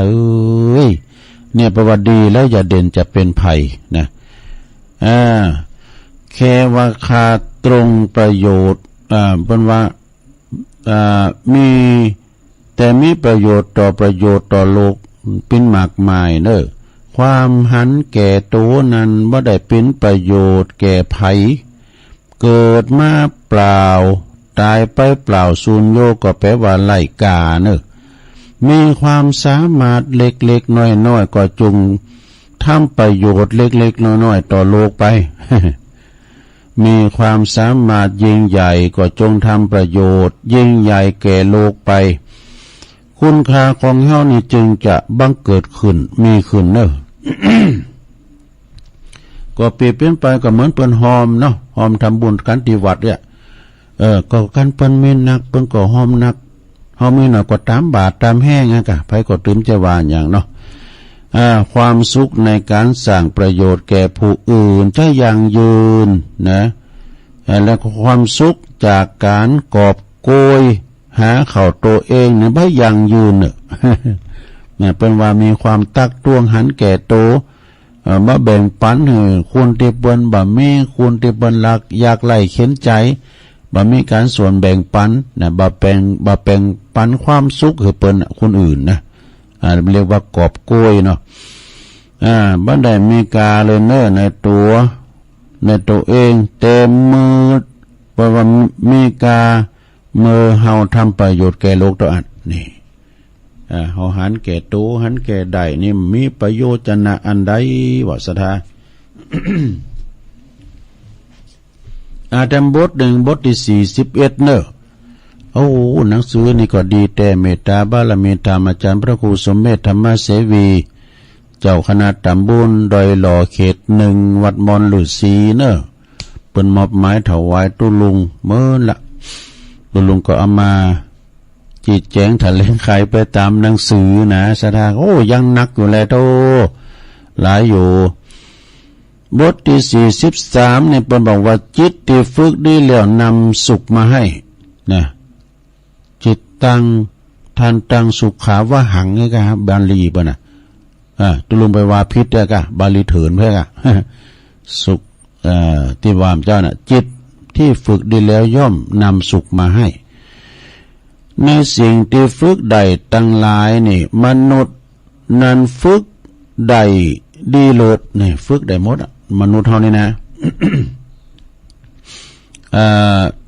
เนี่ยประวัติดีแล้วอย่าเด่นจะเป็นภัยนะแค่ว่าคาตรงประโยชน์เปิ้นว่ามีแต่มีประโยชน์ต่อโลกเป็นมากมายเด้อความหันแก่ตัวนั้นบ่ได้เป็นประโยชน์แก่ไผเกิดมาเปล่าตายไปเปล่าสูญโยก็แปลว่าไร้กาเนอะมีความสามารถเล็กๆน้อยๆก็จงทำประโยชน์เล็กๆน้อยๆต่อโลกไป มีความสามารถยิ่งใหญ่ก็จงทำประโยชน์ยิ่งใหญ่แก่โลกไปคุณค่าของเฮานี่จึงจะบังเกิดขึ้นมีขึ้นเนอะ ก็เปรียบเปลี่ยนไปก็เหมือนเปิ้นหอมเนาะหอมทำบุญกันที่วัดเนี่ยก็กันเปิ้นมีนักเปิ้นก็หอมนักเฮามีหน่อยก็ตามบาทตามแห้งอ่ะกะไผก็ตื่มจะว่าอย่างเนาะความสุขในการสร้างประโยชน์แก่ผู้อื่นจะยั่งยืนนะและความสุขจากการกอบโกยหาเข้าตัวเองเนี่ยบ่ยั่งยืนเนี่ยเป็นว่ามีความตักตวงหันแก่โตมาแบ่งปันให้คนที่เปิ้นบ่มีคนที่เปิ้นรักอยากไล่เข็นใจบ่มีการส่วนแบ่งปันนะบ่แบ่งปันความสุขให้เปิ้นคนอื่นนะเรียกว่ากอบโกยเนาะบ่ได้มีกาเลยเนอในตัวเองเต็มมือเพราะว่ามีกาเมื่อเฮาทำประโยชน์แก่โลกตัวอันนี่เฮาหันแก่ตัวหันแก่ใดนี่มีประโยชน์นะอันใดวะสถา แต่บทหนึ่งบทที่41เนอะโอ้หนังสือนี่ก็ดีแต่เมตตาบารมีธรรมอาจารย์พระครูสมเมธธรรมเสวีเจ้าคณะตำบลดอยหล่อเขต1วัดมอนฤาษีเนอะเปิ้นมอบหมายถวายตุลุงเมื่อละตุลุงก็เอามาจีแจงแถลงไขไปตามหนังสือนะสถาโอ้ยังนักอยู่แลโตหลายอยู่บทที่43เนี่ยเปิ้นบอกว่าจิตที่ฝึกดีแล้วนำสุขมาให้นะจิตตังสุขาวะหังนี่ก็บาลีป่ะนะตุลุงไปว่าพิษได้ก็บาลีเถินเพื่อก็ สุขที่วามเจ้าน่ะจิตที่ฝึกดีแล้วย่อมนำสุขมาให้ในสิ่งที่ฝึกใดตั้งหลายนี่มนุษย์นั้นฝึกใดดีเลิศนี่ฝึกได้หมดมนุษย์เท่านี้นะ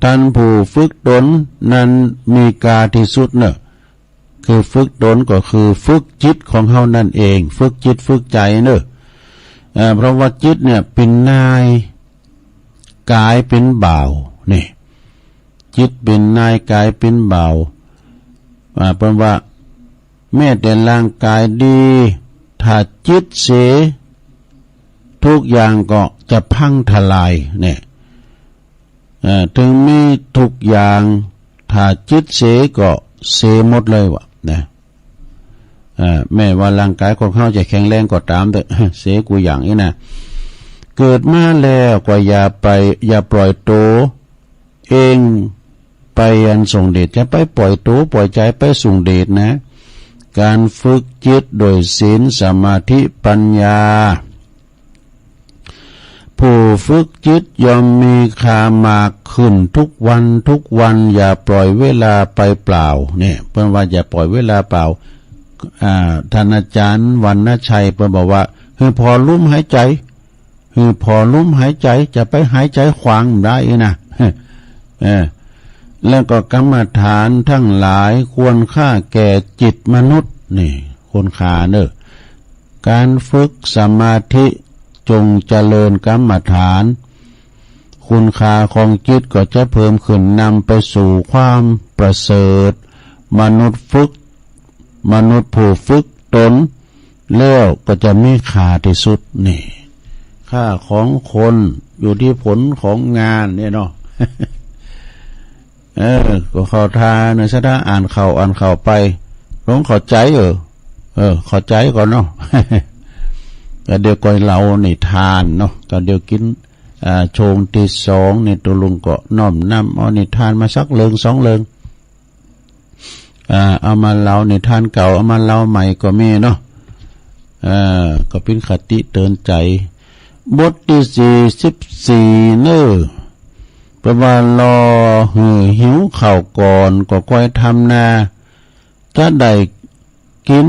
ท่านผู้ฝึกตนนั้นมีกาที่สุดเนอะคือฝึกตนก็คือฝึกจิตของเฮานั่นเองฝึกจิตฝึกใจเนอะเพราะว่าจิตเนี่ยเป็นนายกายเป็นบ่าวนี่จิตเป็นนายกายเป็นบ่าวเพราะว่าแม้แต่ร่างกายดีถ้าจิตเสียทุกอย่างก็จะพังทลายเนี่ยถึงมีทุกอย่างถ้าจิตเสียก็เสียหมดเลยวะนะแม้ว่าร่างกายของเขาจะแข็งแรงก็ตามแต่เสียกูอย่างนี้นะ เกิดมาแล้วก็อย่าปล่อยตัวเองไปอันส่งเดชจะไปปล่อยตัวปล่อยใจไปส่งเดชนะการฝึกจิตโดยศีลสมาธิปัญญาผู้ฝึกจิตย่อมมีค่ามากขึ้นทุกวันอย่าปล่อยเวลาไปเปล่าเนี่ยเพิ่นว่าอย่าปล่อยเวลาเปล่าท่านอาจารย์วรรณชัยเพิ่นบอกว่าคือพอลุ่มหายใจคือพอลุ่มหายใจจะไปหายใจขวางได้นะแล้วก็กรรมฐานทั้งหลายควรค่าแก่จิตมนุษย์นี่ควรค่าเนอะการฝึกสมาธิจงเจริญกรรมฐานคุณค่าของจิตก็จะเพิ่มขึ้นนำไปสู่ความประเสริฐมนุษย์ผู้ฝึกตนแล้วก็จะมีค่าที่สุดนี่ค่าของคนอยู่ที่ผลของงานเนี่ยเนาะ ก็เข้าทาเนซะถ้าอ่านข่าวไปลงเข้าใจเข้าใจก่อนเนาะ ก็เดี๋ยวก่อยเรานี่ทานเนาะก็เดี๋ยวกินโชงที่สองนี่ตัวลุงก็น้อมนำเอานี่ทานมาสักเลิงสองเลิงเอามาเล่านี่ทานเก่าเอามาเล่าใหม่ก็มีเนาะก็เป็นคติเตือนใจบทที่44เน้อประว่ารอหิวข้าวก่อนก็ค่อยทำนาถ้าได้กิน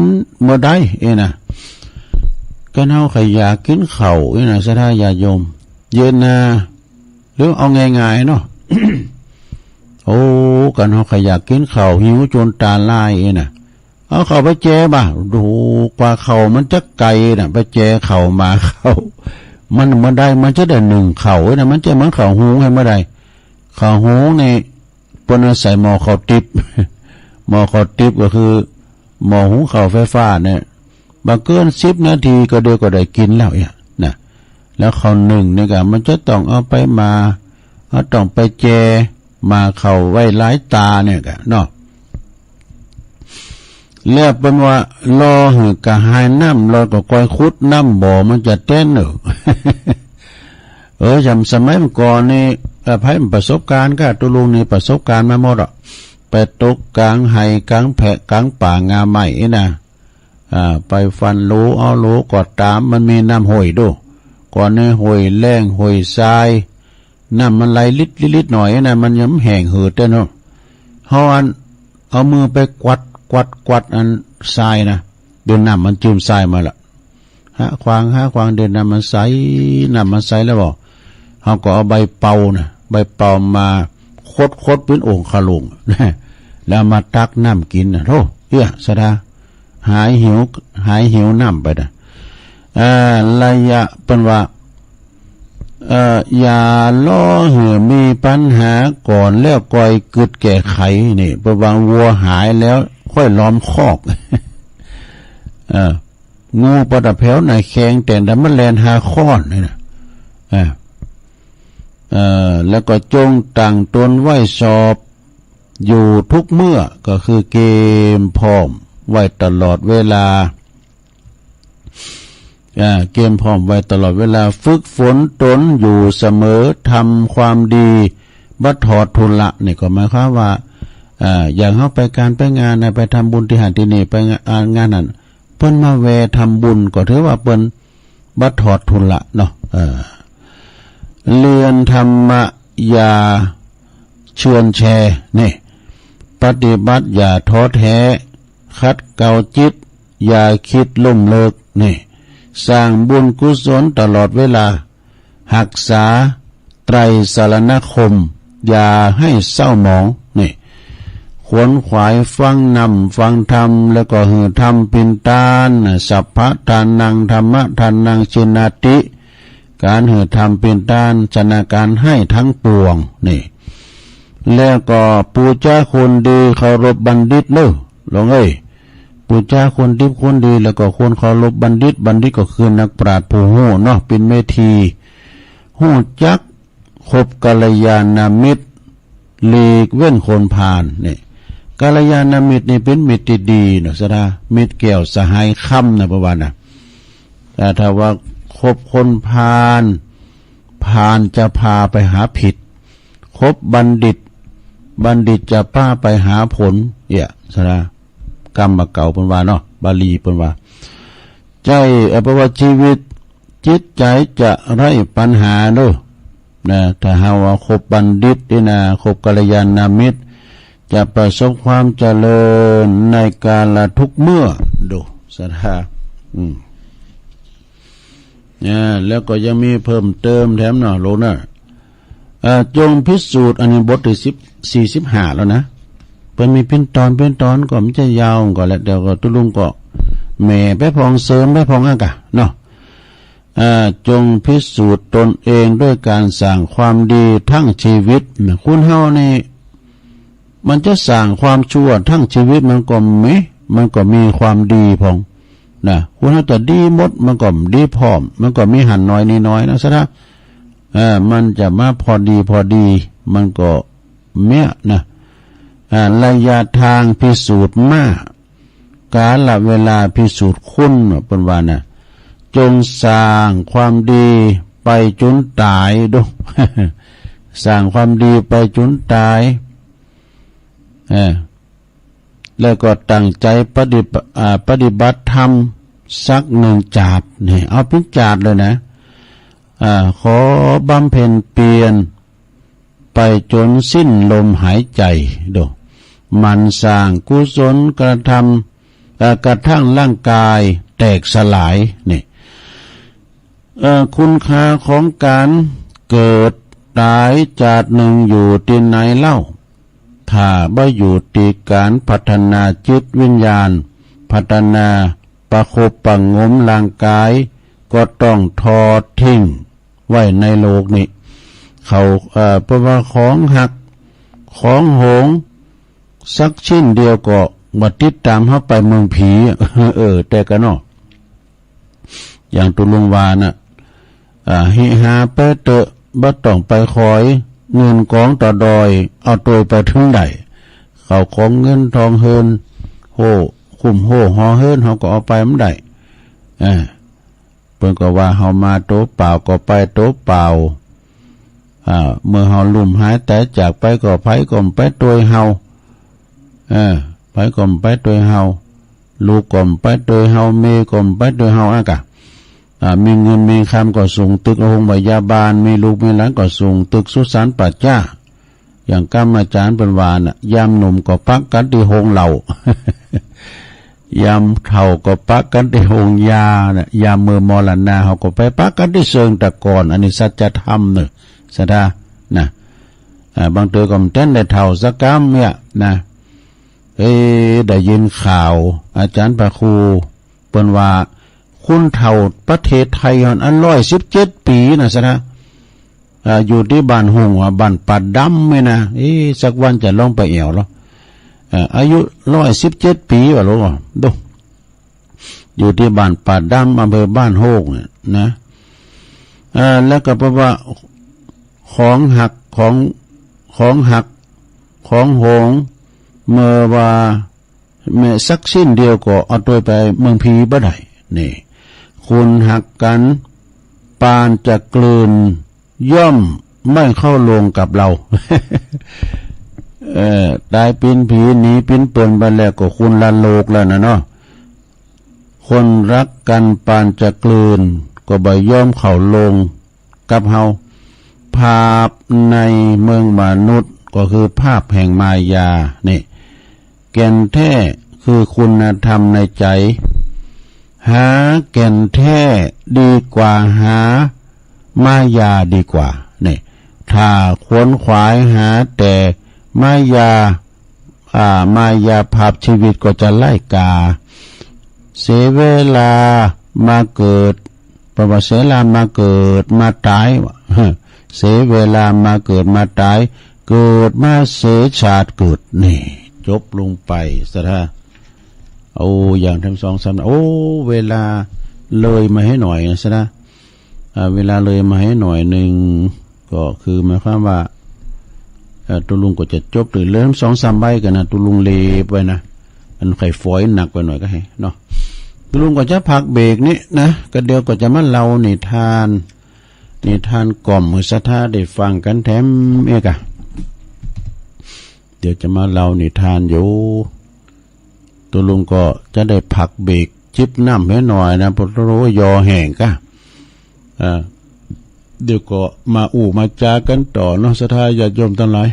บ่ได้นะก็เฮาใครอยากกินข้าวนะสถาญาโยมเย็นนาหรือเอาง่ายๆเนาะ โอ้กันเฮาใครอยากกินข้าวหิวจนตาลายนะเอาเข้าไปแจบ่ดูกว่าข้าวมันจะไกลน่ะไปแจข้าวมาข้าวมันเมื่อใดมันจะได้หนึ่งข้าวนะมันจะเหมือนข้าวหุงให้เมื่อใดข้าวหุงนี่เพิ่นใส่หม้อข้าวติ๊บ หม้อข้าวติ๊บก็คือหม้อหุงข้าวไฟฟ้าเนี่ยบางเกิน10 นาทีก็เดี๋ยวก็ได้กินแล้วนะแล้วข้าวหนึ่งนี่ก็มันจะต้องเอาไปมาต้องไปแจมาเข้าไว้หลายตาเนี่ยก็เนาะแล้วเป็นว่ารอหือกะหายน้ำรอก็ก้อยขุดน้ำบ่อมันจะเต้นจำสมัยเมื่อก่อนนี่ไพ่ประสบการณ์ก็ตุลุงนี่ประสบการณ์มาหมดไปตกกลางไห่กลางแพะกลางป่างาใหม่นะไปฟันรูเอารูกอดตามมันมีน้ำห้อยดูก่อนนี่ห้อยแรงห้อยทรายน้ำมันไหลลิดหน่อยนะมันยังแห้งหืดเนาะเอามือไปกวัดอันทรายนะเดินน้ำมันจืมทรายมาละหาควางเดินน้ำมันใสแล้วบอกเขาก็เอาใบเป่ามาคดเป็นองค์ขลุงแล้วมาตักน้ำกินนะโธ่สะดาหายหิวน้ำไปนะระยะเป็นว่าอย่าล้อเหือมีปัญหาก่อนแล้วก่อยกึดแก้ไขนี่ประวังวัวหายแล้วค่อยล้อมคอกงูปลาแผวในแข้งแต่ดันมันแลนหาค้อนนี่นะแล้วก็จงตั้งตนไว้สอบอยู่ทุกเมื่อก็คือเกมพร้อมไว้ตลอดเวลาเกมพร้อมไว้ตลอดเวลาฝึกฝนตนอยู่เสมอทำความดีบัดถอดทุนละนี่ก็หมายความว่าอย่างเข้าไปการไปงานไปทำบุญที่หันที่นี่ไปงานนั้นเปิ้นมาแวทำบุญก็ถือว่าเปิ้นบัดถอดทุนละเนาะเรียนธรรมะอย่าเชื่อนแชนี่ปฏิบัติอย่าท้อแท้คัดเกลาจิตอย่าคิดล้มเลิกนี่สร้างบุญกุศลตลอดเวลารักษาไตรสรณคมอย่าให้เศร้าหมองนี่ขวนขวายฟังนำฟังธรรมแล้วก็หือธรรมปินตานสัพพะทานังธรรมะทานังชินาติการหือธรรมปินตานชนะการให้ทั้งปวงนี่แล้วก็ปูชาคนดีเคารพบัณฑิตเนอะลงปูชาคนดีแล้วก็คนเคารพบัณฑิตก็คือนักปราชญ์ผู้หู้เนาะเป็นเมธีหู้จักคบกัลยาณมิตรหลีกเว้นคนพาลนี่กัลยาณมิตรนี่เป็นมิตรที่ดีเนาะสดามิตรแก้วสหายค่ำนะประวัตินะแต่ถ้าว่าคบคนพาล พาลจะพาไปหาผิดคบบัณฑิตจะพาไปหาผลสระกรรมเก่าเป็นว่าเนาะบาลีเป็นว่าใจเพราะว่าชีวิตจิตใจจะไร้ปัญหาเนาะนะถ้าหาว่าคบบัณฑิตนี่นะคบกัลยาณมิตรจะประสบความเจริญในกาลทุกเมื่อดูสถาแล้วก็ยังมีเพิ่มเติมแถมเนาะโลนะจงพิสูจน์อันนี้บทที่45แล้วนะเพิ่นมีเป็นตอนก็มันจะยาวก่อนแล้วเดี๋ยวก็ตุลุงก็แม่ไปพองเสริมไปพองอ่ะกะเนาะจงพิสูจน์ตนเองด้วยการสร้างความดีทั้งชีวิตคุณเฮานี่มันจะสร้างความชั่วทั้งชีวิตมันก็มีความดีพองนะคุณเฮาจะดีหมดมันก็ดีพร้อมมันก็มีหันน้อยนิดน้อยนะซะนะมันจะมาพอดีมันก็เมียนะระยะทางพิสูจน์มากกาลเวลาพิสูจน์คุณเป็นว่านะจงสร้างความดีไปจนตายดู สร้างความดีไปจนตายแล้วก็ตั้งใจปฏิบัติธรรมสัก1 จาดนี่เอาเป็นจาดเลยนะขอบำเพ็ญเพียรไปจนสิ้นลมหายใจดูมันสร้างกุศลกระทั่งร่างกายแตกสลายนี่คุณค่าของการเกิดตายจาดหนึ่งอยู่ที่ไหนเล่าถ้าบ่อยู่ที่การพัฒนาจิตวิญญาณพัฒนาประคบประงมร่างกายก็ต้องทอดทิ้งไว้ในโลกนี้เขาเพราะว่าของหักของโหงสักชิ้นเดียวก็มาติดตามเข้าไปเมืองผีแต่ก็เนาะอย่างตุลุงวาน่ะหิหาไปเตอะบ่ต้องไปคอยเงินกองต่อดอยเอาตัวไปถึงใดเขาของเงินทองเฮินโหคุ้มโหหอเฮินเขาก็เอาไปมันได้เพิ่นก็ว่าเฮามาโตเปล่าก็ไปโตเปล่าเมื่อเฮาลุ่มหายแต่จากไปก็ไผก็ไปตัวเฮาไผก็ไปตัวเฮาลูกก็ไปตัวเฮาเมก็ไปตัวเฮาอ่ะกะมีเงินมีคำก็ส่งตึกโรงพยาบาลมีลูกมีหลานก็ส่งตึกสุสานปัจจ้าอย่างกรรมอาจารย์เป็นวาน่ะยามหนุ่มก็ปักกันที่โฮงเหล่ายามเฒ่าก็ปักกันที่โฮงยาน่ะยามมือมรณะเขาก็ไปปักกันที่เชิงตะกอนอันนี้สัจธรรมเนอะสะดานะบางตัวก็มันเต้นได้เฒ่าสักกรรมเนี่ยนะได้ยินข่าวอาจารย์พระครูเปิ้นว่าคุณเฒ่าประเทศไทยอัน117 ปีนะสะนะอยู่ที่บ้านหงบ้านปัดดำไหมนะสักวันจะลองไปเอี่ยวหรออายุ117 ปีวะลูกดูอยู่ที่บ้านปัดดำอำเภอบ้านโฮกนะแล้วก็เพราะว่าของหักของโหงเมื่อว่าแม่สักสิ้นเดียวก็เอาตัวไปเมืองผีบ่ได้นี่คุณหักกันปานจะกลืนย่อมไม่เข้าลงกับเรา ตายปีนผีหนีปีนเปิ่นไปแล้วก็คุณละโลกแล้วนะเนาะคนรักกันปานจะกลืนก็บ่ย่อมเข้าลงกับเฮาภาพในเมืองมนุษย์ก็คือภาพแห่งมายานี่แก่นแท้คือคุณธรรมในใจหาแก่นแท้ดีกว่าหามายาดีกว่านี่ถ้าขวนขวายหาแต่มายาภาพชีวิตก็จะไล่กาเสียเวลามาเกิดประวัติเสียเวลามาเกิดมาตายเสียเวลามาเกิดมาตายเกิดมาเสียชาติเกิดนี่จบลงไปซะท่าเอาอย่างทั้งสองสามเวลาเลยมาให้หน่อยนะซะนะเวลาเลยมาให้หน่อยหนึ่งก็คือหมายความว่าตุลุงก็จะจบหรือเริ่ม2-3 ใบกันนะตุลุงเลไปนะอันไข่ฝอยหนักไปหน่อยก็ให้เนาะตุลุงก็จะพักเบรกนี้นะก็เดี๋ยวก็จะมาเล่านิทาน นิทานกล่อมมือศรัทธาได้ฟังกันแถมเอกะเดี๋ยวจะมาเล่านิทานอยู่ตัวลุงก็จะได้พักเบรกจิบน้ำให้หน่อยนะเพราะรู้ว่ายอแห้งกะเดี๋ยวก็มามาจากันต่อเนาะศรัทธาญาติโยมทั้งหลาย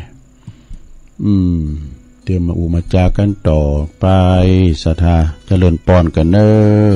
เดี๋ยวมามาจากันต่อไปศรัทธาเจริญปอนกันเนอ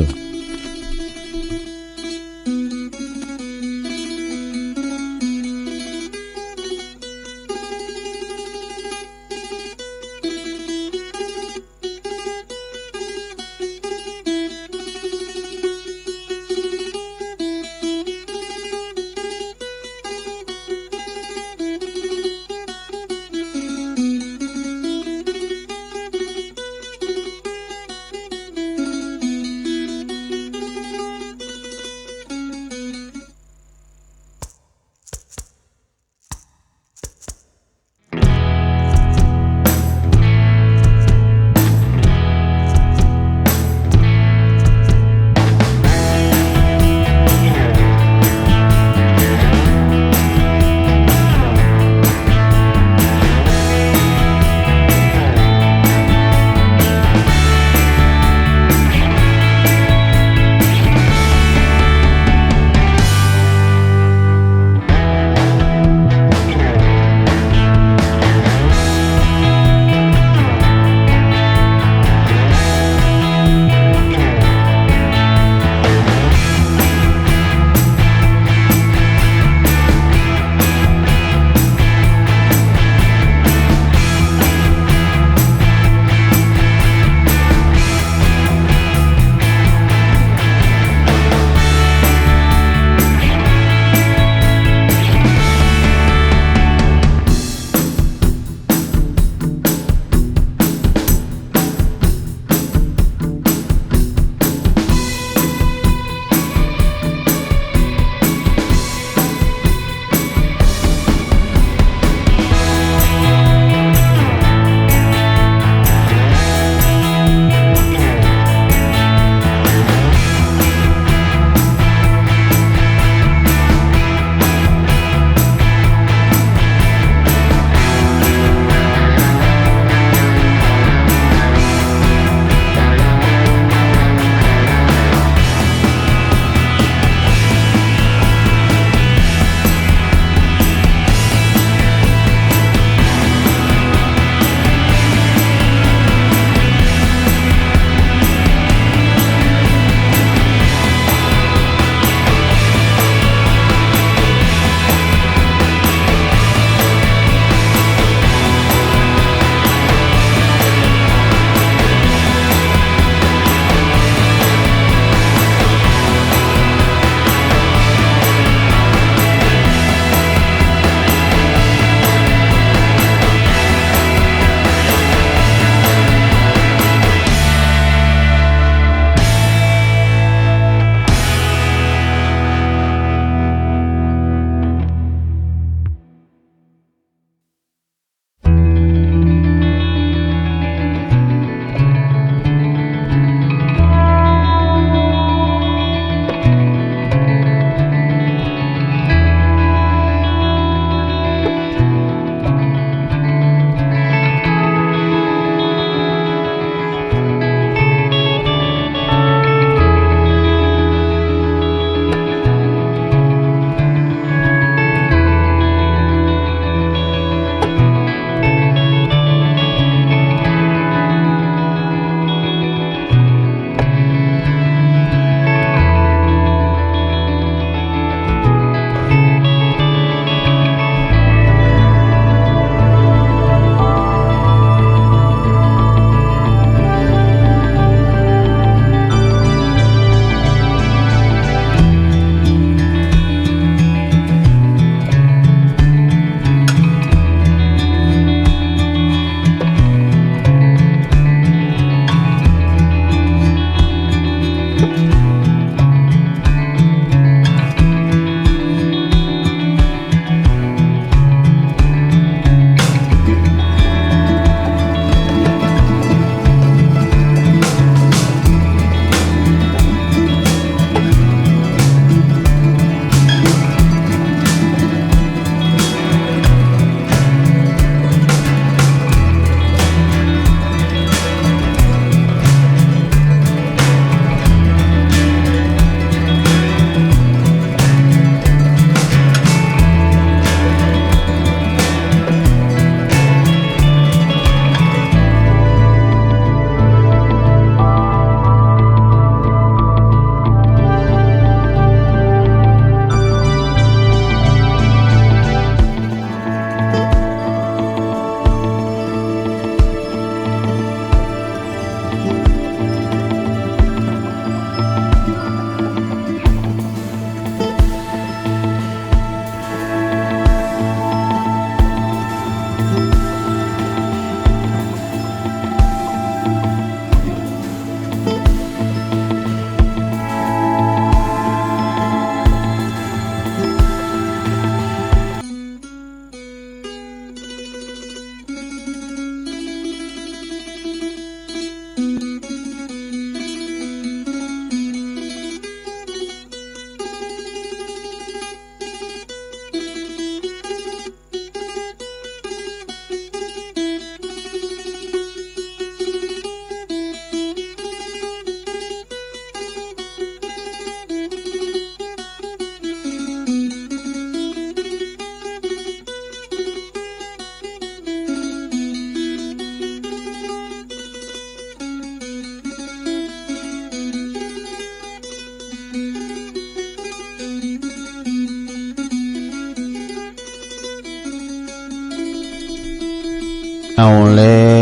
เอาแล้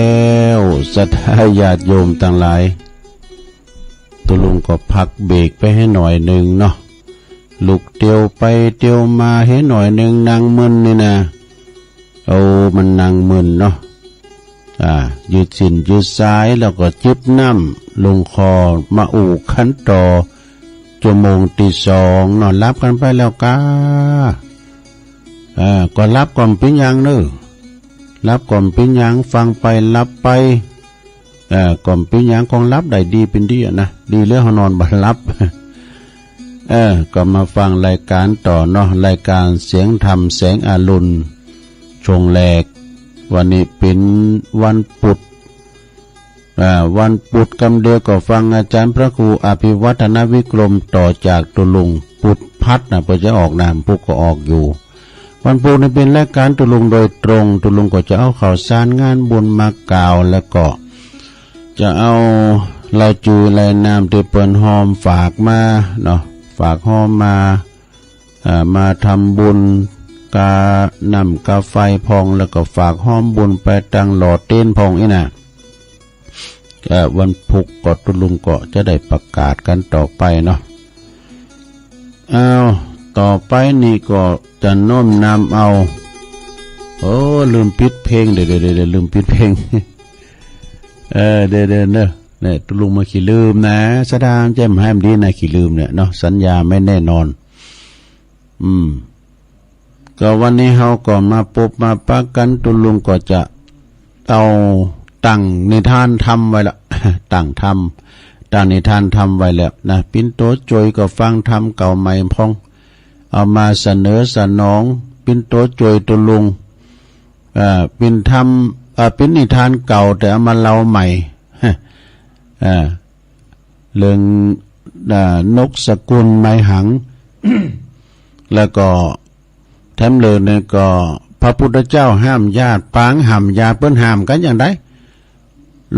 วศรัทธาญาติโยมต่างหลายตุลุงก็พักเบรกไปให้หน่อยหนึ่งเนาะลุกเตียวไปเตียวมาให้หน่อยหนึ่งนางมึนนี่นะมันนางมึนเนาะยืดสินยืดซ้ายแล้วก็จิบน้ำลงคอมาอู่ขันต่อชั่วโมงตีสองนอนรับกันไปแล้วกาก็รับก่อนเป็นยังเนอะรับก่อนเป็นยังฟังไปรับไปก่อนเป็นยังของรับได้ดีเป็นดีนะดีเรื่องนอนบัดรับก็มาฟังรายการต่อเนาะรายการเสียงธรรมแสงอรุณชงแหลกวันนี้เป็นวันพุธวันพุธกำเดียวก็ฟังอาจารย์พระครูอภิวัฒนวิกรมต่อจากตุลุงพุธพัดเพื่อจะออกนามพุธก็ออกอยู่วันพุธนี่เป็นรายการตุลุงโดยตรงตุลุงก็จะเอาข่าวสารงานบุญมากล่าวแล้วก็จะเอาลายจูลายนามที่เปิ้นหอมฝากมาเนาะฝากหอมมาทำบุญกานำกาไฟพองแล้วก็ฝากหอมบุญไปตั้งหลอดเต้นพองนี่นะวันพุธก็ตุลุงก็จะได้ประกาศกันต่อไปเนาะต่อไปนี่ก็จะโน้มนำเอาลืมปิดเพลงเดี๋ยวลืมปิดเพลงเดี๋ยวเนี่ยตุลุงมาขี้ลืมนะสดามแจ่มให้มันดีนะขี้ลืมเนี่ยเนาะสัญญาไม่แน่นอนก็วันนี้เฮาก็มาพบมาปักกันตุลุงก็จะเอาตั้งนิทานทำไว้ละตั้งนิทานทำไว้แล้วนะปิ้นโตจอยก็ฟังทำเก่าใหม่พองเอามาเสนอสนองปิ้นโตจอยตุลุงปิ้นทำปิ้นนิทานเก่าแต่เอามาเล่าใหม่เรื่องนกสกุลไม้หัง แล้วก็แถมเลยเนี่ยก็พระพุทธเจ้าห้ามญาติปางห้ามญาติเปิ้นห้ามกันอย่างไร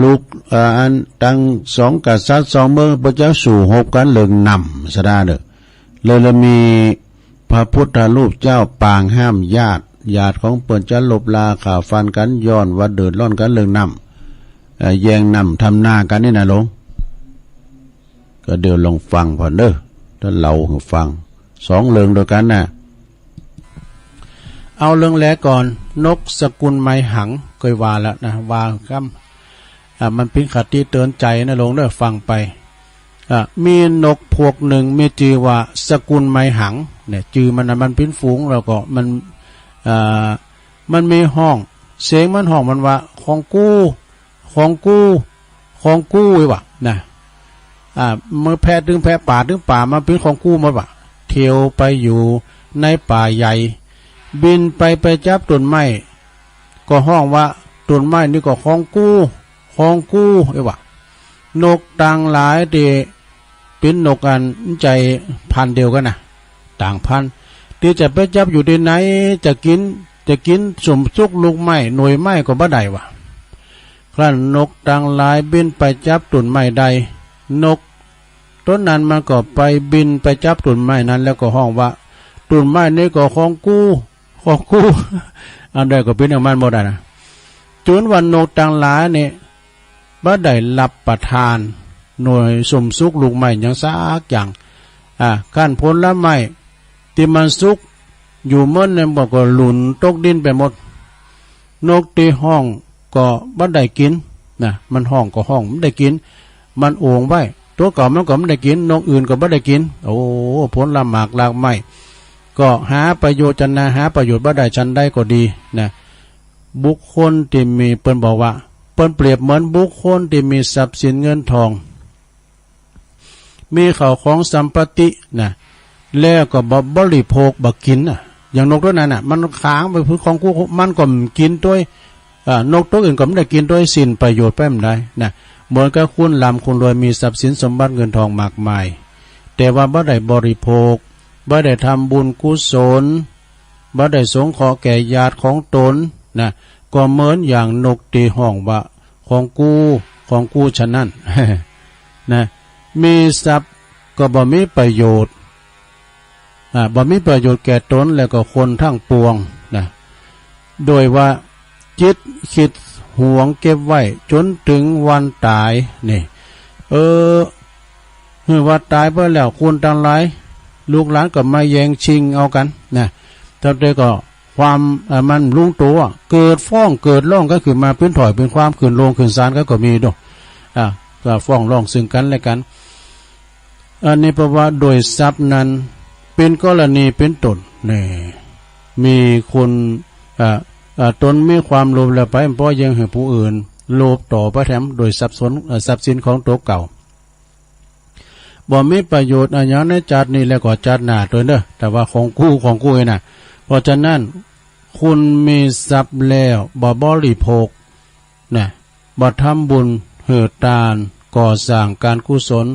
ลูกอันตั้งสองกษัตริย์สองเมืองพระเจ้าสู่หบกันเรื่องนำสดาเด้อเลยมีพระพุทธรูปเจ้าปางห้ามญาติของเปิ้นจะลบลาข่าฟันกันย้อนว่าเดือดร้อนกันเรื่องนำแย่งนำทำหน้ากันนี่นะหลวงก็เดี๋ยวลองฟังพอเด้อถ้าเราฟังสองเรื่องเดียวกันนะเอาเรื่องแรกก่อนนกสกุลไม้หังเคยว่าแล้วนะว่าครับมันเป็นคติเตือนใจนะหลวงเด้อฟังไปมีนกพวกหนึ่งมีชื่อว่าสกุลไม้หังเนี่ยชื่อมันเป็นฝูงแล้วก็มันมีห้องเสียงมันห้องมันว่าของกู้ไว้วะนะเมื่อแพะถึงป่ามาเป็นของกู้หมดวะเที่ยวไปอยู่ในป่าใหญ่บินไปจับต้นไม้ก็ห้องว่าต้นไม้นี่ก็ของกู้ไอ้วะนกต่างหลายที่เป็นนกอันใจพันเดียวกันนะต่างพันที่จะไปจับอยู่ที่ไหนจะกินสมซุกลูกไม้หน่วยไม้ก็บ่ได้วะครั้นนกต่างหลายบินไปจับต้นไม้ใดนกต้นนั้นมันก็ไปบินไปจับต้นไม้นั้นแล้วก็ห้องว่าต้นไม้นี่ก็ของกู้อันใดก็เป็นอย่างมันหมดนะจนวันนกต่างหลายนี่บ่ได้รับประทานหน่วยสมซุกลูกไม้อย่างซักอย่างก้านผลไม้ที่มันซุกอยู่เมื่อเนี่ยบอกก็หลุนตกดินไปหมดนกที่ห้องก็บ่ได้กินนะมันห้องก็ห้องไม่ได้กินมันโอ่งไว้ตัวเก่ามันก็ไม่ได้กินนกอื่นก็ไม่ได้กินผลละหมากลากไม้ก็หาประโยชน์จันนะหาประโยชน์บ่ได้ชันได้ก็ดีนะบุคคลที่มีเปิ้นบอกว่าเปิ้นเปรียบเหมือนบุคคลที่มีทรัพย์สินเงินทองมีข้าวของสัมปตินะแล้วก็บริโภคบักกินอย่างนกตัวนั้นน่ะมันค้างไปพื้นของกูมันก็กินด้วยนกตัวอื่นก็ไม่ได้กินด้วยสิ้นประโยชน์ไปไม่ได้นะเหมือนกับคุณลำคุณรวยมีทรัพย์สินสมบัติเงินทองมากมายแต่ว่าบ่ได้บริโภคบ่ได้ทำบุญกุศลบ่ได้สงเคราะห์แก่ญาติของตนนะก็เหมือนอย่างนกตีห้องว่าของกูฉะนั้น นะมีทรัพย์ก็บ่มีประโยชน์บ่มีประโยชน์แก่ตนแล้วก็คนทั้งปวงนะโดยว่าจิตคิด ห่วงเก็บไว้จนถึงวันตายนี่ว่าตายไปแล้วคุณทั้งหลายลูกหลานก็มาแย่งชิงเอากันนะทำได้ก็ความมันลุงตัวเกิดฟ้องเกิดร้องก็คือมาพื้นถอยเป็นความขืนลงขืนซานก็มีด้วยก็ฟ้องร้องซึ่งกันและกันอันนี้เพราะว่าโดยทรัพย์นั้นเป็นกรณีเป็นตนนี่มีคนตนมีความโลภแล้วไปเพราะยังให้ผู้อื่นโลภต่อไปแถมโดยทรัพย์สินของตัวเก่าบ่มีประโยชน์อย่างในจัดนี้แล้วก็จัดหน้าตัวเด้อแต่ว่าของกู้น่ะเพราะฉะนั้นคุณมีทรัพย์แล้วบ่บริโภคนะบ่ทำบุญเหือทานก่อสร้างการกุศล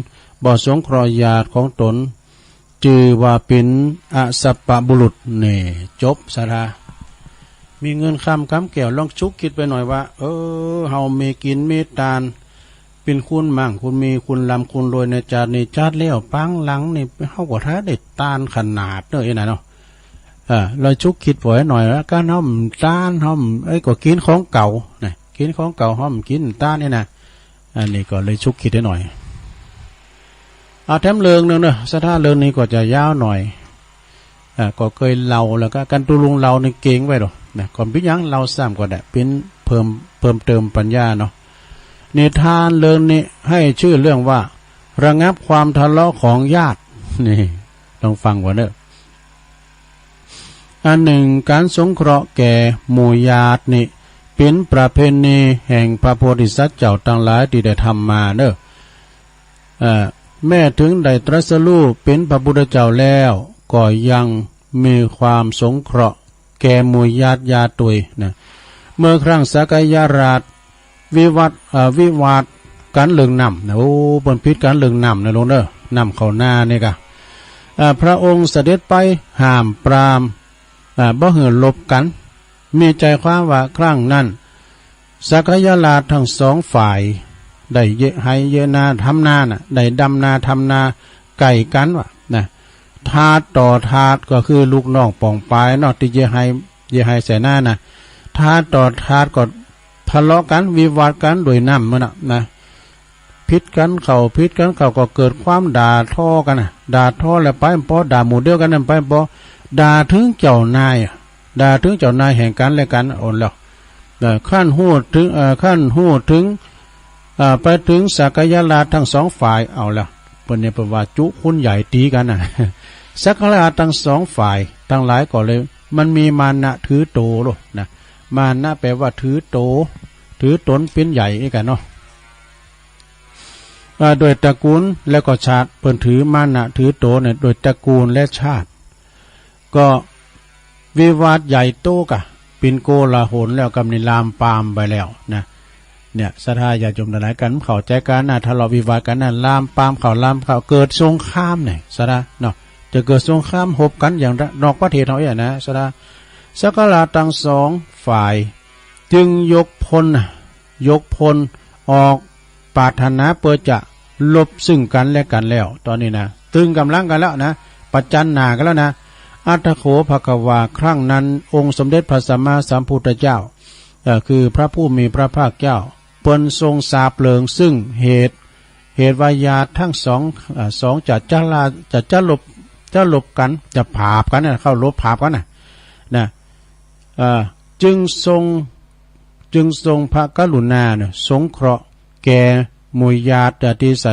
บ่สงเคราะห์ญาติของตนจือว่าเป็นอสัพพบุรุษนี่จบสาระมีเงินคำแก้วลองชุกคิดไปหน่อยว่าเฮามีกินมีทานเป็นคุณมั่งคุณมีคุณลำคุณรวยในจาดนี้จาดเลี้ยวปังหลังนี่เฮาก็ท้าได้ตานขนาดเด้อเนาะเราชุกคิดปล่อยหน่อยแล้วการห้อมตานห้อมก็กินของเก่านะกินของเก่าห้อมกินตานนี่นะอันนี้ก็เลยชุกคิดได้หน่อยแถมเรื่องนึงเนอะสถานเรื่องนี้ก็จะยาวหน่อยก็เคยเล่าแล้วก็การตุลุงเล่าในเก่งไว้หรอกนะก่อนพิยังเล่าซ้ำก็ได้เป็นเพิ่มเติมปัญญาเนาะนิทานเรื่องนี้ให้ชื่อเรื่องว่าระงับความทะเลาะของญาตินี่ลองฟังก่อนเนอะอันหนึ่งการสงเคราะห์แก่หมู่ญาตินี่เป็นประเพณีแห่งพระโพธิสัตว์เจ้าทั้งหลายที่ได้ทำมาเนอะแม้ถึงได้ตรัสรู้เป็นพระพุทธเจ้าแล้วก็ยังมีความสงเคราะห์แก่หมู่ญาติตุยนะเมื่อครั้งสักยราชวิวาทกันเรื่องนำนะบนพิษกันเรื่องนำนะลงเด้อนำเข้าหน้านี่กะพระองค์เสด็จไปห้ามปรามบ่เหือลบกันมีใจความว่าครั้งนั้นสักยราชทั้งสองฝ่ายได้เยอะให้เยอะนาทำนาน่ะได้ดำนาทำนาไก่กันวะนะทาสต่อทาสก็คือลูกน้องป่องปลายนอกที่เยอะให้ใส่หน้าน่ะทาสต่อทาสก็ทะเลาะกันวิวาทกันโดยน้ำมันนะพิษกันเขาก็เกิดความด่าท่อกันนะด่าท่อแล้วไปพอด่าหมู่เดียวกันนั่นไปพอด่าถึงเจ้านายแห่งกันและกันอ่อนแล้วขั้นหูถึงไปถึงสักยราชทั้งสองฝ่ายเอาแล้วเป็นเนี่ยเป็นว่าจุคุณใหญ่ตีกันน่ะสักยราชทั้งสองฝ่ายทั้งหลายก็เลยมันมีมานะถือโตหรอกนะมานะแปลว่าถือโตถือตนเป็นใหญ่กันเนาะโดยตระกูลและก็ชาติเพิ่นถือมานะถือโตเนี่ยโดยตระกูลและชาติก็วิวาทใหญ่โตกะปินโกลาหนแล้วกำนิลามปามไปแล้วนะเนี่ยศรัทธาญาติโยมหลายกันเข้าใจกันนะทะเลาะวิวาทกันนะลามปามเขาเกิดสงครามเนี่ยศรัทธาเนาะจะเกิดสงครามหบกันอย่างนอกประเทศเฮาอย่างนะศรัทธาสักราชทั้งสองฝ่ายจึงยกพลออกปรารถนาเพื่อจะลบซึ่งกันและกันแล้วตอนนี้นะตึงกำลังกันแล้วนะประจันหน้ากันแล้วนะอัตถโขภควาครั้งนั้นองค์สมเด็จพระสัมมาสัมพุทธเจ้าคือพระผู้มีพระภาคเจ้าเปิ้นทรงสาบเลิงซึ่งเหตุวายาทั้งสองจะลบกันจะผาบกันนะเข้าลบผาบกันนะจึงทรงพระกรุณาเนี่ยสงเคราะห์แก่หมู่ญาติที่เส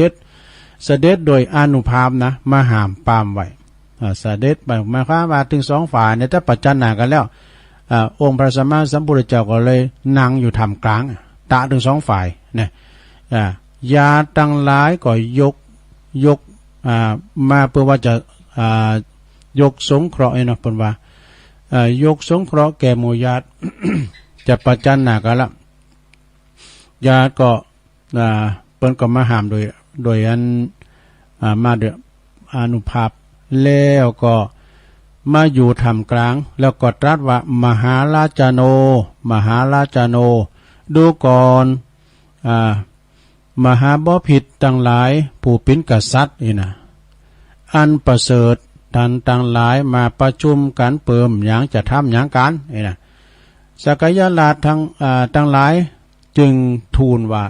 ด็จโดยอานุภาพนะมาห้ามปามไว้เสด็จไปมาความว่าถึงสองฝ่ายเนี่ยถ้าประจันหน้ากันแล้วองค์พระสัมมาสัมพุทธเจ้าก็เลยนั่งอยู่ท่ามกลางตะถึงสองฝ่ายเนี่ยญาติทั้งหลายก็ยกมาเพื่อว่าจะยกสงเคราะห์เนาะเพิ่นว่ายกสงเคราะห์แก่หมู่ญาติ จะประจันหน้ากันละญาติก็เปิ้นก็มาห้ามโดยอันมาด้วยอานุภาพแล้วก็มาอยู่ท่ามกลางแล้วก็ตรัสว่ามหาราชโนดูก่อนมหาบพิตรทั้งหลายผู้เป็นกษัตริย์นี่นะอันประเสริฐท่านทั้งหลายมาประชุมกันเปิมอย่างจะทำอย่างกันนี่นะ สักยราชทั้งหลายจึงทูลว่า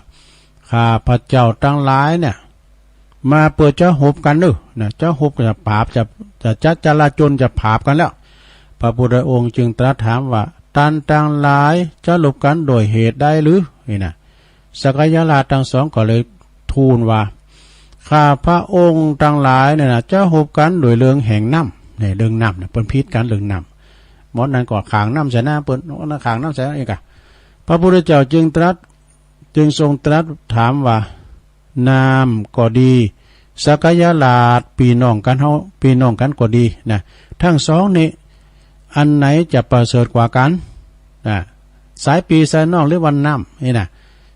ข้าพระเจ้าทั้งหลายเนี่ยมาเปิดเจ้าหบกันนะเจ้าหบจะปราบจะจลาจลจะผาบกันแล้วพระพุทธองค์จึงตรัสถามว่าท่านทั้งหลายจะหลบกันโดยเหตุใดหรือนี่นะสักยราชทั้งสองก็เลยทูลว่าข้าพระองค์ทั้งหลายเนี่ยนะจะหบกันโดยเรื่องแห่งน้ำเนี่ยเรื่องน้ำเนี่ยเป็นพิษกันเรื่องน้ำหมดนั้นก็ขางน้ำใส่หน้าเปิ้นขางน้ำใส่เองอะพระพุทธเจ้าจึงทรงตรัสถามว่าน้ำก็ดีสักยราชพี่น้องกันก็ดีนะทั้งสองนี้อันไหนจะประเสริฐกว่ากันสายปีสายน้องหรือวันน้ำนี่นะ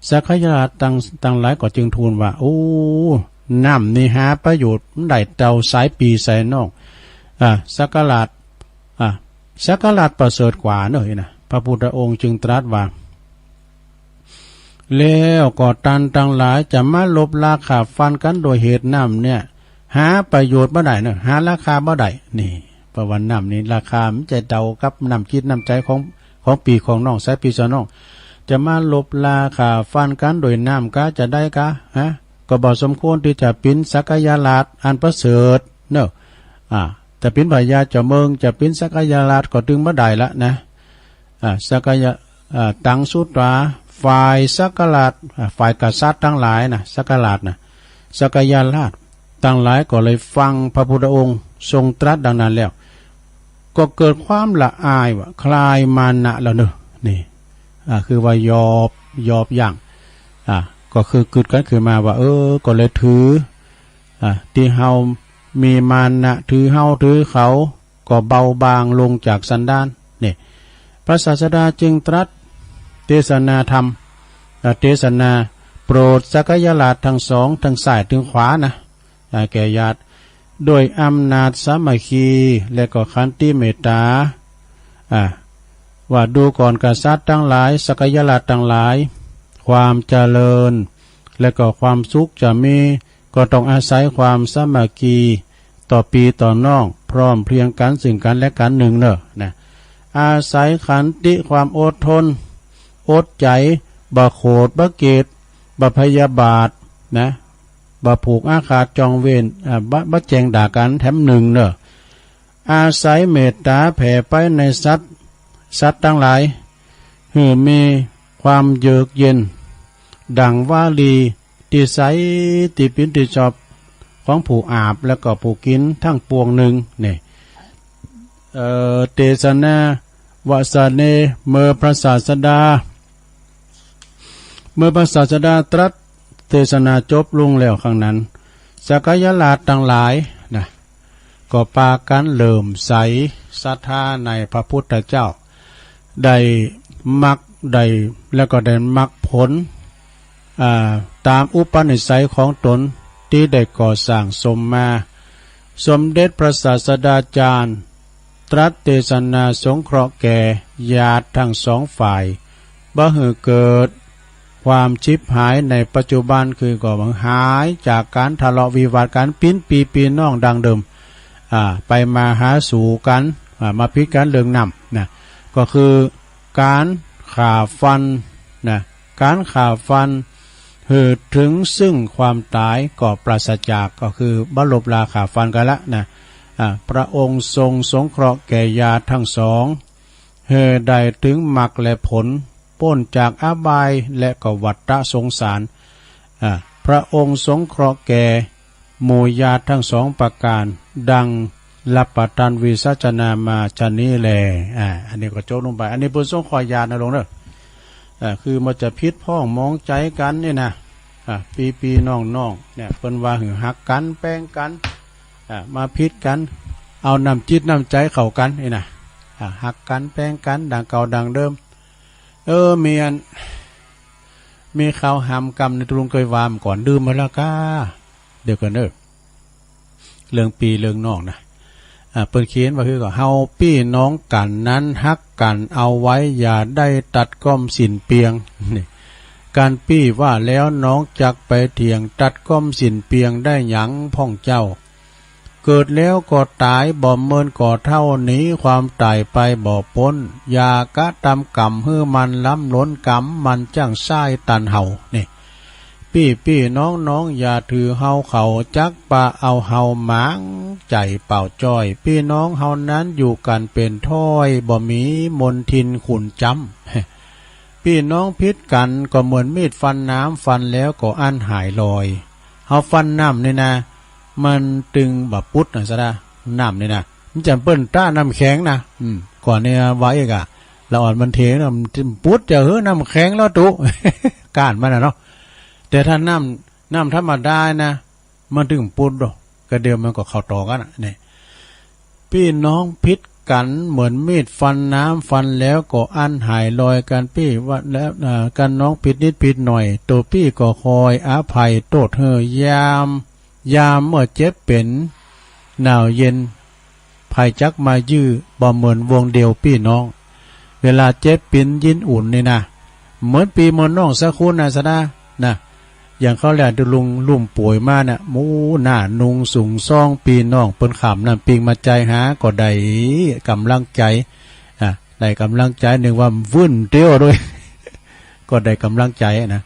สักยราชตั้งหลายก็จึงทูลว่าโอ้น้ำนี่หาประโยชน์ได้เต่าสายปีสายน้องสักยราชประเสริฐกว่าเนอะนะพระพุทธองค์จึงตรัสว่าแล้วก็ตันทั้งหลายจะมาลบราคาฟันกันโดยเหตุน้ำเนี่ยหาประโยชน์บ่ได้เนอะหาราคาบ่ได้นี่ประวันน้ำนี่ราคามันจะเดากับน้ำคิดน้ำใจของปีของน้องสายปีสายน้องจะมาลบราคาฟันกันโดยน้ำก็จะได้กะก็บ่สมควรที่จะปิ้นสักยราชอันประเสริฐเนอะจะปิ้นพญาเจ้าเมืองจะปิ้นสักยราชก็ถึงบ่ได้ละนะสักยตังสุตราฝ่ายสักราชฝ่ายกษัตริย์ทั้งหลายนะสักราชนะสักยราชทั้งหลายก็เลยฟังพระพุทธองค์ทรงตรัสดังนั้นแล้วก็เกิดความละอายว่าคลายมานะแล้วเนอะนี่คือว่ายอบอย่างก็คือเกิดกันขึ้นมาว่าก็เลยถือที่เฮามีมานะถือเฮาถือเขาก็เบาบางลงจากสันดานนี่พระศาสดาจึงตรัสเทศนาธรรมเทศนาโปรดสักยราชทั้งสองทั้งซ้ายทั้งขวานะแก่ญาติโดยอำนาจสามัคคีและก็ขันติเมตตาว่าดูก่อนกษัตริย์ทั้งหลายสักยราชทั้งหลายความเจริญและก็ความสุขจะมีก็ต้องอาศัยความสามัคคีต่อปีต่อน้องพร้อมเพรียงกันซึ่งกันและกันหนึ่งเนอะนะอาศัยขันติความอดทนอดใจบ่โขดบ่เกตบ่พยาบาทนะบ่ผูกอาฆาตจองเวรบ่แจงด่ากันแถมหนึ่งเนอะอาศัยเมตตาแผ่ไปในสัตว์ทั้งหลายหือมีความเยือกเย็นดังวาลีที่ใสที่ปินที่ชอบของผู้อาบแล้วก็ผู้กินทั้งปวงหนึ่งเนี่ยเทศนาวสเนเมื่อพระศาสดาตรัสเทศนาจบลงแล้วครั้งนั้นสักยราชทั้งหลายนะก็ปากันเริ่มใสศรัทธาในพระพุทธเจ้าได้มักได้แล้วก็ได้มักผลตามอุปนิสัยของตนที่ได้ก่อสร้างสมมาสมเด็จพระศาสดาจารย์ตรัสเทศนาสงเคราะห์แก่ญาติทั้งสองฝ่ายบ่ให้เกิดความชิบหายในปัจจุบันคือก็บังหายจากการทะเลาะวิวาทกันปิ้นปีน้องดังเดิมไปมาหาสู่กันมาพิกันเรื่องนำนะก็คือการข่าฟันนะการข่าฟันหือถึงซึ่งความตายก็ปราศจากก็คือบลบลาข่าฟันกันละนะพระองค์ทรงสงเคราะห์แก่ญาติทั้งสองเฮือได้ถึงมรรคและผลพ้นจากอบายและก็วัฏสงสารพระองค์สงเคราะห์แก่หมู่ญาติทั้งสองประการดังลับปตันวิสัชนามาชนี้แลอันนี้ก็โจลงไปอันนี้เป็นสงขอญาตินะลงเนอะคือมันจะพิษพ้องมองใจกันนี่นะปีน้องเนี่ยเพิ่นว่าหือหักกันแป้งกันมาพิษกันเอานำจิตนำใจเข้ากันนี่นะหักกันแป้งกันดังเก่าดังเดิมมีข่าวหำกรรมในตุลุงเคยวามก่อนดื่มมาแล้วก้าเดี๋ยวกันเรื่องปีเรื่องน้องนะเปิดเขียนว่าคือก็เฮาพี่น้องกันนั้นฮักกันเอาไว้อย่าได้ตัดก้อมสินเปียงนี่การปี้ว่าแล้วน้องจักไปเถียงตัดก้อมสินเปียงได้หยังพ่องเจ้า เกิดแล้วก็ตายบ่เมินก่อเท่านี้ความตายไปบ่พ้นยากะตำกรรมฮื้อมันล้ำล้นกรรมมันจังซ้ายตันเห่านี่พี่น้องอย่าถือเฮาเขาจักปะเอาเฮาหมางใจเป่าจ้อยพี่น้องเฮานั้นอยู่กันเป็นถ้อยบ่มีมนทินขุนจำพี่น้องพิษกันก็เหมือนมีดฟันน้ำฟันแล้วก็อันหายลอยเฮาฟันน้ำนี่นะมันตึงแบบปุ๊ดนะซะนะน้ำนี่นะมันจะเปิ้นต้าน้ำแข็งนะก่อนเนี่ยไว้อีกอะเราอ่อนมันเทนะมันปุ๊ดจะเฮ้น้ำแข็งแล้วตุ ก้านมันนะเนาะแต่ถ้าน้ำธรรมดานะมันถึงปุ๊ดดอกก็เดียวมันก็เข้าต่อกันนะนี่พี่น้องพิษกันเหมือนมีดฟันน้ำฟันแล้วก็อันหายลอยกันพี่ว่าแล้วกันน้องผิดนิดผิดหน่อยตัวพี่ก็คอยอภัยโทษเธอยามเมื่อเจ็บเป็นหนาวเย็นภัยจักมายื้อบ่เหมือนวงเดียวพี่น้องเวลาเจ็บเป็นยินอุ่นนี่นะเหมือนปีมนน้องสักคุณนะสะนะอย่างเขาแหละดูลุงลุ่มป่วยมาเนี่ยหมูหน้านุงสูงซ่องปีน้องเปิ้นขำนั่นปิงมาใจหาก็ได้กำลังใจได้กำลังใจหนึ่งว่าวุ่นเตี้ยวด้วย ก็ได้กำลังใจนะ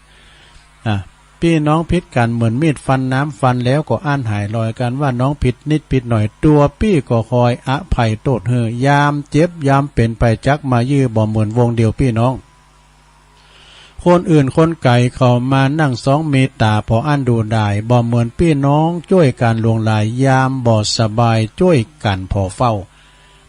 พี่น้องพิษกันเหมือนมีดฟันน้ำฟันแล้วก็อ่านหายลอยกันว่าน้องผิดนิดผิดหน่อยตัวพี่ก็คอยอภัยโทษเฮยามเจ็บยามเป็นไปจักมายื้อบ่เหมือนวงเดียวพี่น้องคนอื่นคนไก่เขามานั่งสองเมตตาพออันดูได้บ่เหมือนพี่น้องช่วยกันลวงลายยามบ่สบายช่วยกันพอเฝ้า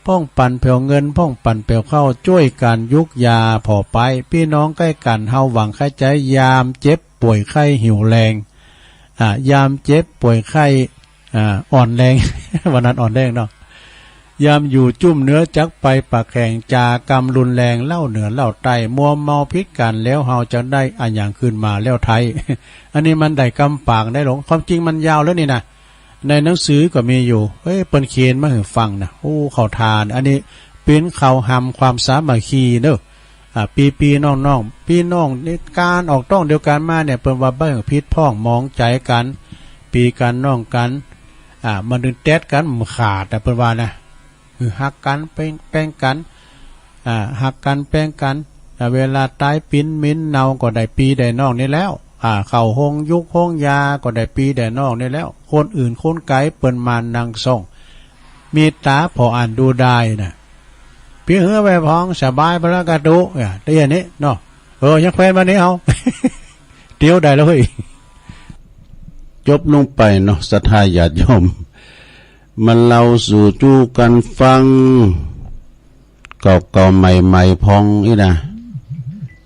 ป้องปันเพียวเงินป้องปันเพียวเข้าช่วยกันยุกยาพอไปพี่น้องใกล้กันเฮาหวังไข้ใจยามเจ็บป่วยไข้หิวแรงยามเจ็บป่วยไข้อ่อนแรง วันนั้นอ่อนแรงเนาะยามอยู่จุ่มเนื้อจักไปปากแข่งจากรรมรุนแรงเล่าเหนือเล่าใต้มัวเมาพิษกันแล้วเฮาจะได้อันอย่างขึ้นมาแล้วไทย อันนี้มันได้กำปากได้หลงความจริงมันยาวแล้วนี่นะในหนังสือก็มีอยู่เปิ้นเขียนมาให้ฟังนะโอ้เขาทานอันนี้เป็นเขาหำความสามัคคีเนอะปีน้องพี่น้องในการออกต้องเดียวกันมาเนี่ยเปิ้นว่าเบิ่งพิษพ้องมองใจกันปีกันน้องกันมันดึงแตดกันมันขาดแต่เปิ้นว่านะคือหักกันแป้งกันหักกันแป้งกันเวลาตายปิ้นมิ้นเนาก็ได้ปีได้น้องนี่แล้วเข้าห้องยุกห้องยาก็ได้ปีได้น้องนี่แล้วคนอื่นคนไกลเปิ้นมานั่งส่องมีตาพออ่านดูได้นะพี่เหือไปพ้องสบายไปแล้วกระดูได้อย่างนี้เนาะยังแฟนวันนี้เอา เดี๋ยวได้แล้วเฮ้ยจบลงไปเนาะศรัทธาญาติโยมมันเล่าสู่จู้กันฟังเก่าๆใหม่ๆพองนี่นะ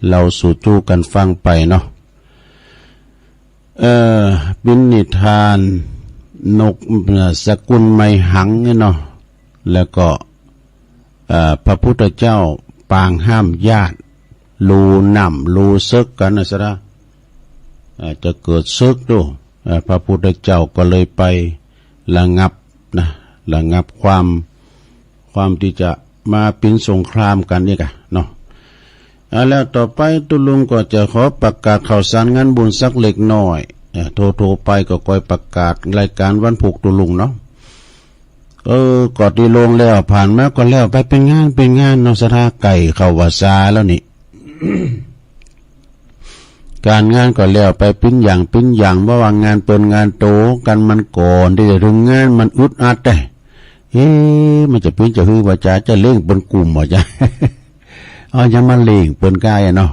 เราสู่จู้กันฟังไปเนาะบินนิทานนกสกุลไมหังนี่เนาะแล้วก็พระพุทธเจ้าปางห้ามญาติรูน่ำรูซึกกันนะสระจะเกิดซึกด้วยพระพุทธเจ้าก็เลยไประงับความที่จะมาเป็นสงครามกันนี่กันเนาะแล้วต่อไปตุลุงก็จะขอประกาศข่าวสารงานบุญสักเล็กน้อยโทรไปก็คอยประกาศรายการวันผูกตุลุงเนาะกอดดีลงแล้วผ่านมาก็แล้วไปเป็นงานเนาะสถาไก่เข้าวาซาแล้วนี่ การงานก็แล้วไปปิ้นอย่างว่าวางงานเปินงานโตกันมันก่อนที่จะถึงงานมันอึดอัดได้มันจะปิ้นจะฮือว่าจะเล่งเปินกลุ่มว่าจะยังมาเล่งเปินกายเนาะ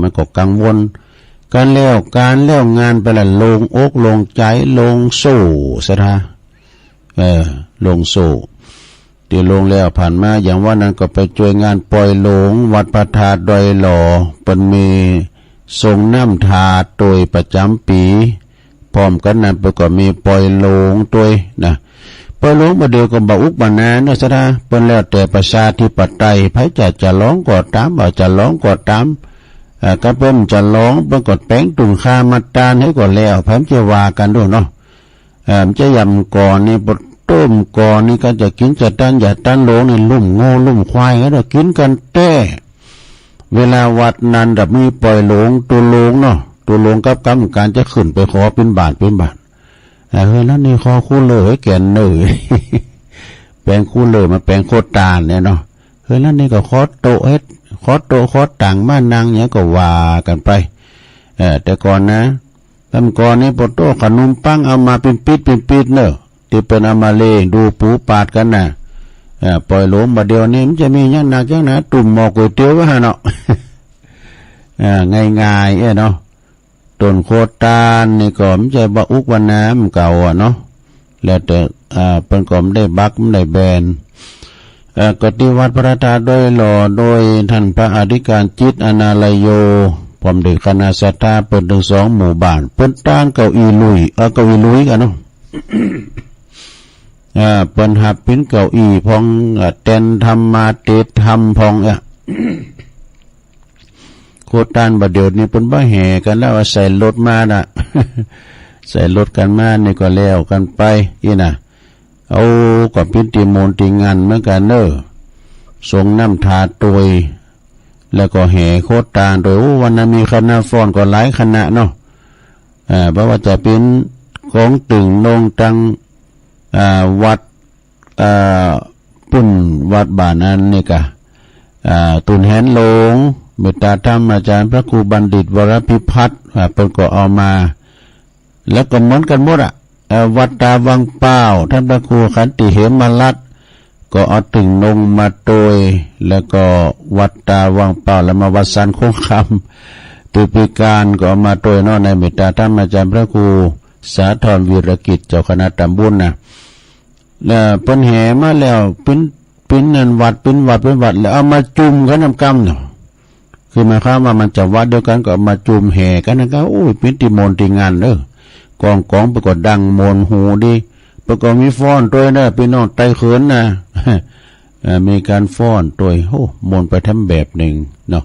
มันก็กังวลการแล้วงานไปละลงอกลงใจลงโซ่สถาลงโซ่ที่ลงแล้วผ่านมาอย่างว่านั้นก็ไปช่วยงานปล่อยหลงวัดพระธาตุดอยหล่อเปิ้นมีทรงน้ำถาดโดยประจำปีพร้อมกันนั้นไปก็มีปล่อยหลงตัวนะปล่อยหลงมาเดียวก็บ่อุกบ่นานนะซะนะเปิ้นแล้วแต่ประชาธิปไตยไผจะร้องก็ตามบ่จะร้องก็ตามก็เปิ้นจะร้องเปิ้นก็แต่งตุ่มคามาตานให้ก็แล้วไผจะว่ากันด้วยเนาะมันจะยำก่อนนี่บดต้มก่อนนี่ก็จะกินจะตันอย่าตันหลงนี่ลุ่มโง่ลุ่มควายก็กินกันแต้เวลาวัดนั้นดับมีปล่อยหลงตัวหลงเนาะตัวหลงกับกรรมการจะขึ้นไปขอเป็นบาท เฮ้ยแล้วนี่คอคู่เลยแก่นเนย แปลงคู่เลยมาแปลงโคตานเนี่ยเนาะเฮ้ยแล้วนี่ก็คอโตเฮ็ดคอโตคอต่างบ้านนางเนี่ยก็ว่ากันไปแต่ก่อนนะตำก่อนนี่ปโตขนมปังเอามาเป็นปิดเนอะที่เป็นเอามาเลงดูปูปาดกันนะปล่อยหลงบัดเดียวนี้มันจะมีอย่างหนักอย่างหนาตุ่มหมอกก๋วยเตี๋ยวไว้ฮะเนาะ ง่ายๆเนาะต้นโคตานนี่ก็มันจะบะอุกวันน้ำเก่าเนาะแล้วแต่เป็นก็ไม่ได้บักไม่ได้แบนกติวัดพระธาตุโดยหล่อโดยท่านพระอธิการจิตอนาลโยพร้อมด้วยคณะศรัทธาเปิดถึง2 หมู่บ้านเปิ้นตั้งเก้าอี้ลุยกันเนาะ เปิ้นหับเป็นเก้าอี้พองเต้นธรรมาเตธรรมพองโคตานบัดเดี๋ยวนี้เปิ้นบ่แห่กันแล้วใส่รถมาน่ะ ใส่รถกันมานี่ก็แล้วกันไปอีน่ะเอาก็เป็นติมนติงานเหมือนกันเด้อส่งน้ำถาดตวยแล้วก็แห่โคตานโดยวันนั้นมีคณะฟ้อนก็หลายคณะเนาะเพราะว่าจะเป็นของตึงนงตังวัดปุ่นวัดบ้านนั้นนี่กะตุนแหนหลงเมตตาธรรมอาจารย์พระครูบัณฑิตวรพิพัฒน์เพิ่นก็เอามาแล้วก็เหมือนกันหมดวัดตาวังเป้าท่านพระครูขันติเหมรัตน์ก็เอาตึงนงมาโดยแล้วก็วัดตาวังเป้าแล้วมาวัดสันคงคำตุปิการก็เอามาโดยเนาะในเมตตาธรรมอาจารย์พระครูสาธรวีรกิจเจ้าคณะตำบลนะแล้วเพิ่นแห่มาแล้วเป็นนันวัดเป็นวัดแล้วเอามาจุ่มกันน้ำกำเนาะคือหมายความว่ามันจะวัดเดียวกันก็มาจุ่มแห่กันนะก็โอ้ยเป็นติมนติงานเด้อกองไปก็ดังมนหูดีไปก็มีฟ้อนตัวนะพี่น้องไตเขินนะ มีการฟ้อนตัวโอ้มนไปทำแบบหนึ่งเนาะ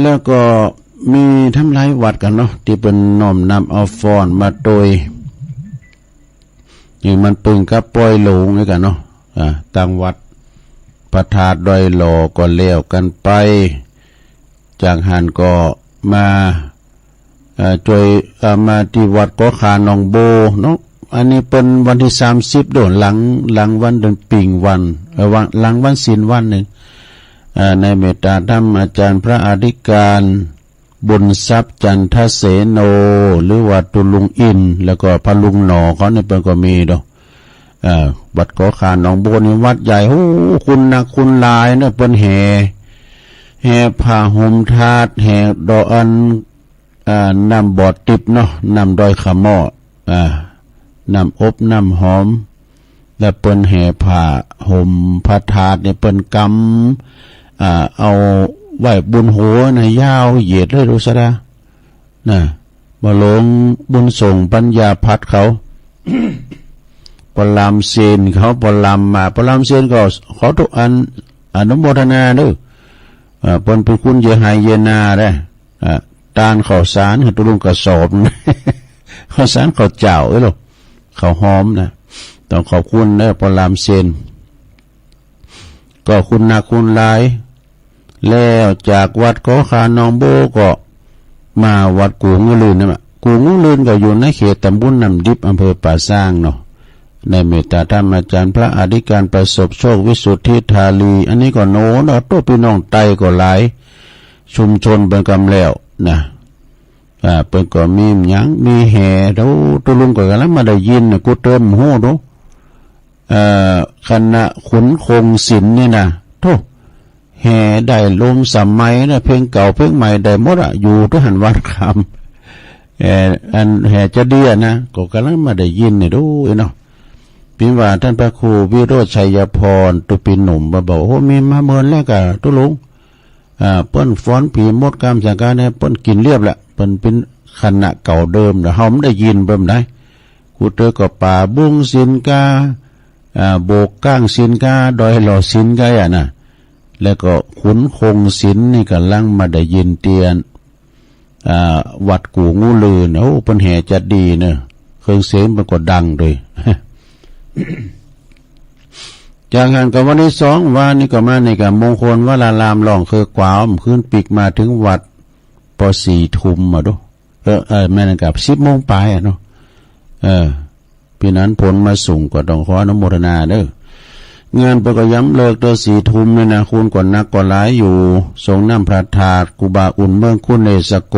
แล้วก็มีทำหลายวัดกันเนาะที่เป็นน้อมนำเอาฟ้อนมาโดยอย่างมันปึงกับปล่อยหลงนี่กันเนาะต่างวัดพระธาตุดอยหล่อก็เลี้ยวกันไปจากหันก็มาจอยมาที่วัดก็คาหนองโบเนาะอันนี้เป็นวันที่30โดนหลังวันเดือนปิงวันหลังวันศีลวันหนึ่งในเมตตาธรรมอาจารย์พระอธิการบุญทรัพย์จันทเสโนหรือวัดตุลุงอินแล้วก็พระลุงหนอเขาเนี่ยเป็นก็มีดอกวัดก็คาหนองโบนี่วัดใหญ่โอ้คุณนะคุณลายเนี่ยเป็นแห่ผ้าห่มทาดแห่ดอกอันน้ำบอดติบเนาะน้ำดอยขะหม้อน้ำอบน้ำหอมและเปิ้นแห่ผ้าห่มผ้าถาดเนี่ยเปิ้นกำเอาไหวบุญหัวนะยาวเหยียดเลยดูซะนะมาลงบุญส่งปัญญาพัดเขา ปลามเซนเขาปลามเซนก็ขอทุกอันอนุโมทนาเด้อเปิ้นเป็นคุณเยหายเยนาได้ตานข้าวสารตุลุงกระสอบ ข้าวสารข้าวเจ้าหรอข้าวหอมนะต้องขอบคุณเด้อปลามเซนก็คุณนาคุณหลายแล้วจากวัดก็คาหนองโบก็มาวัดกูงูลื่นนะกูงูลื่นก็อยู่ในเขตตำบลน้ำดิบอำเภอป่าสร้างเนาะในเมตตาธรรมอาจารย์พระอธิการประสบโชควิสุทธิธาลีอันนี้ก็โน้นตัวพี่น้องไตก็หลายชุมชนเป็นกำแล้วนะเปิ้นก็มีหยังมีแห่แล้วตุลุงก็กำลังมาได้ยินกูเติมหูดูคณะขุนคงศิลป์นี่นะโธ่แห่ได้ลมสมัยนะเพลงเก่าเพลงใหม่ได้หมดอยู่ทุกหันวัดคำอันแห่จะเดียนะก็กำลังมาได้ยินนี่ดูเนาะปีว่าท่านพระครูวิโรจน์ชัยพรตุปินหนุ่มมาบอกโอ้มีมาเมินแล้วกะตุลุงเปิ้นฟ้อนผีมดกรรมสังการเนี่ยเปิ้นกินเรียบแหละเปิ้นเป็นคณะเก่าเดิมเฮาไม่ได้ยินเบิ่มได้กูเตอก็ป่าบุ้งสินกาโบกก้างสินกาดอยหล่อสินกานะแล้วก็ขุนคงศิลป์นี่กำลังมาได้ยินเตียนวัดกูงูลือโอ้เปิ้นแห่จัดดีเนอะเครื่องเสียงมันก็ดังเลย จากงานกับวันที่2วันนี้ก็มาในกับมงคลวรารามหลองคือกวาวขึ้นปีกมาถึงวัดป.4 ทุ่มมาดูแม่นกับ10 โมงปลายเนาะ ปีนั้นผลมาส่งก็ต้องขออนุโมทนาเด้องานประกย้ำเลิกตัว4 ทุ่มเนี่ยนะคุณก่อนนักก่อนหลายอยู่ทรงน้ำพระธาตุกูบาอุ่นเมืองคุณเนสโก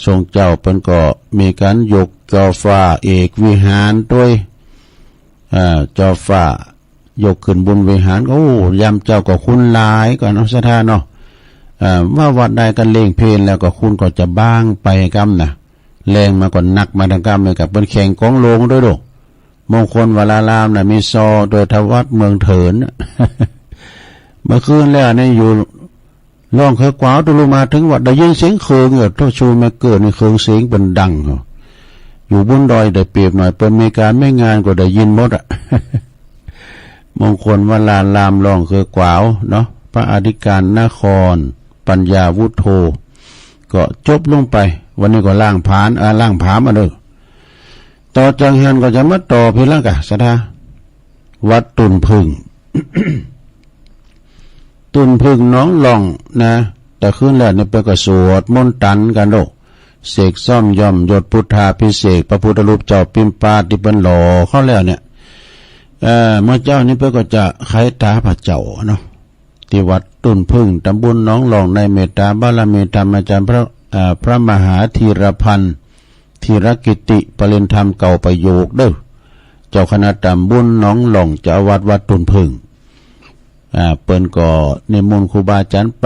ทรงเจ้าเปิ้นก็มีการยกจอฟ้าเอกวิหารด้วยจอฟ้ายกขึ้นบนวิหารโอ้ยามเจ้าก็คุณหลายก่อนเนาะสถานเนาะว่าวัดใดกันเล่งเพลนแล้วก็คุณก็จะบ้างไปกำนะแรงมาก่อนหนักมาทางกำเลยกับเป็นแข่งกองโลงด้วยดูมงคลวลารามน่ะมีซอโดยทวัดเมืองเถิน เมื่อคืนแล้วเนี่ยอยู่ล่องเคยกวาวตุลุมาถึงวัดได้ยินเสียงเคืองโทษชูไม่เกิดในเคืองเสียงเป็นดังอยู่บนดอยได้เปรียบหน่อยเป็นมีการไม่งานก็ได้ยินหมด มงคลวลารามล่องเคยกวาวเนาะพระอธิการนครปัญญาวุฒโธก็จบลงไปวันนี้ก็ล่างผามาเด้อต่อจากนั้นก็จะมาต่อพิลังกะสถาวัดตุนพึ่ง ตุนพึ่งน้องหล่องนะแต่ขึ้นแล้วเนี่ยไปก็สวดมนต์ตันกันโดเสกซ่อมย่อมยศพุทธาภิเษกพระพุทธรูปเจ้าปิมปาที่เป็นหล่อเข้าแล้วเนี่ยเมื่อเจ้านี่เพื่อก็จะไขตาพระเจ้าเนาะที่วัดตุนพึ่งตำบลน้องหล่องในเมตตาบารมีธรรมอาจารย์พระมหาธีรพันธ์ธีรกิติปริญธรรมเก่าประโยคเด้อเจ้าคณะตำบลน้องหล่องเจ้าวัดตุนพึ่งเปิ้นก็นิมนต์ครูบาอาจารย์ไป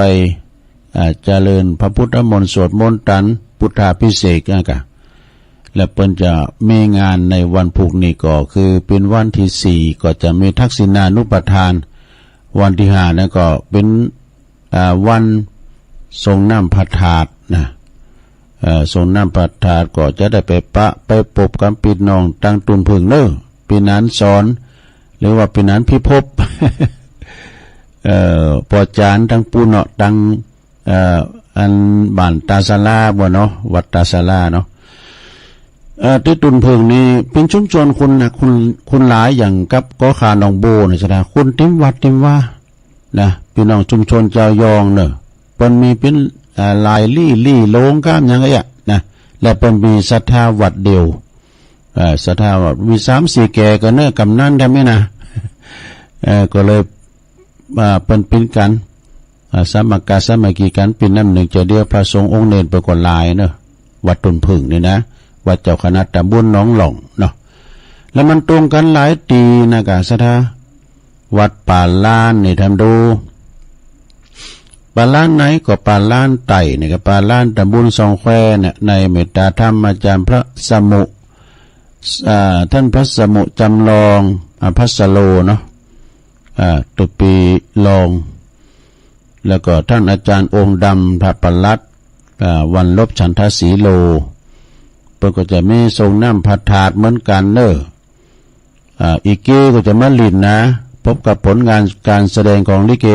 เจริญพระพุทธมนต์สวดมนต์ตันพุทธาภิเษกกะและเปิ้นจะมีงานในวันพุธนี้ก็คือเป็นวันที่4ก็จะมีทักษิณานุปทานวันที่5นั่นก็เป็นวันทรงน้ำพระธาตุนะทรงน้ำพระธาตุก็จะได้ไปปบกับพี่น้องตั้งตุนพึ่งเด้อปีนั้นสอนหรือว่าปีนั้นพิภพ ปอจานทั้งปูเนาะทั้งอันบ้านตาสลาบ่เนาะวัดตาสลาเนาะที่ตุนพึ่งนี้เป็นชุมชนคุณหลายอย่างกับก็ขาหนองโบนี่ซะนะคุณติมวัดติมว่านะพี่น้องชุมชนเจ้ายองเนาะเปิ้นมีเป็นลายลี่โลงก้ามหยังไงอ่ะนะและเปิ้นมีศรัทธาวัดเดียวศรัทธาวัดมี3-4แก่ก็เน้อกำนันได้มั้ยนะก็เลยเป็นกันสามัคคีกันเป็นน้ำหนึ่งใจเดียวพระสงฆ์องค์เนรไปกว่าลายเนาะวัดตุนพึ่งนี่นะวัดเจ้าคณะตำบลหนองหล่องเนาะแล้วมันตรงกันหลายตีนะกะศรัทธาวัดป่าล้านนี่ทำดูป่าล้านไหนก็ป่าล้านไต่นี่ก็ป่าล้านตำบลสองแควเนี่ยในเมตตาธรรมอาจารย์พระสมุท่านพระสมุจำลองพัสโลเนาะตุปีลองแล้วก็ท่านอาจารย์องค์ดำพระปลัดวันลบฉันทศรีโลเพิ่นก็จะมีทรงน้ำพระธาตุเหมือนกันเด้ออีกเกก็จะมาลินนะพบกับผลงานการแสดงของลิเก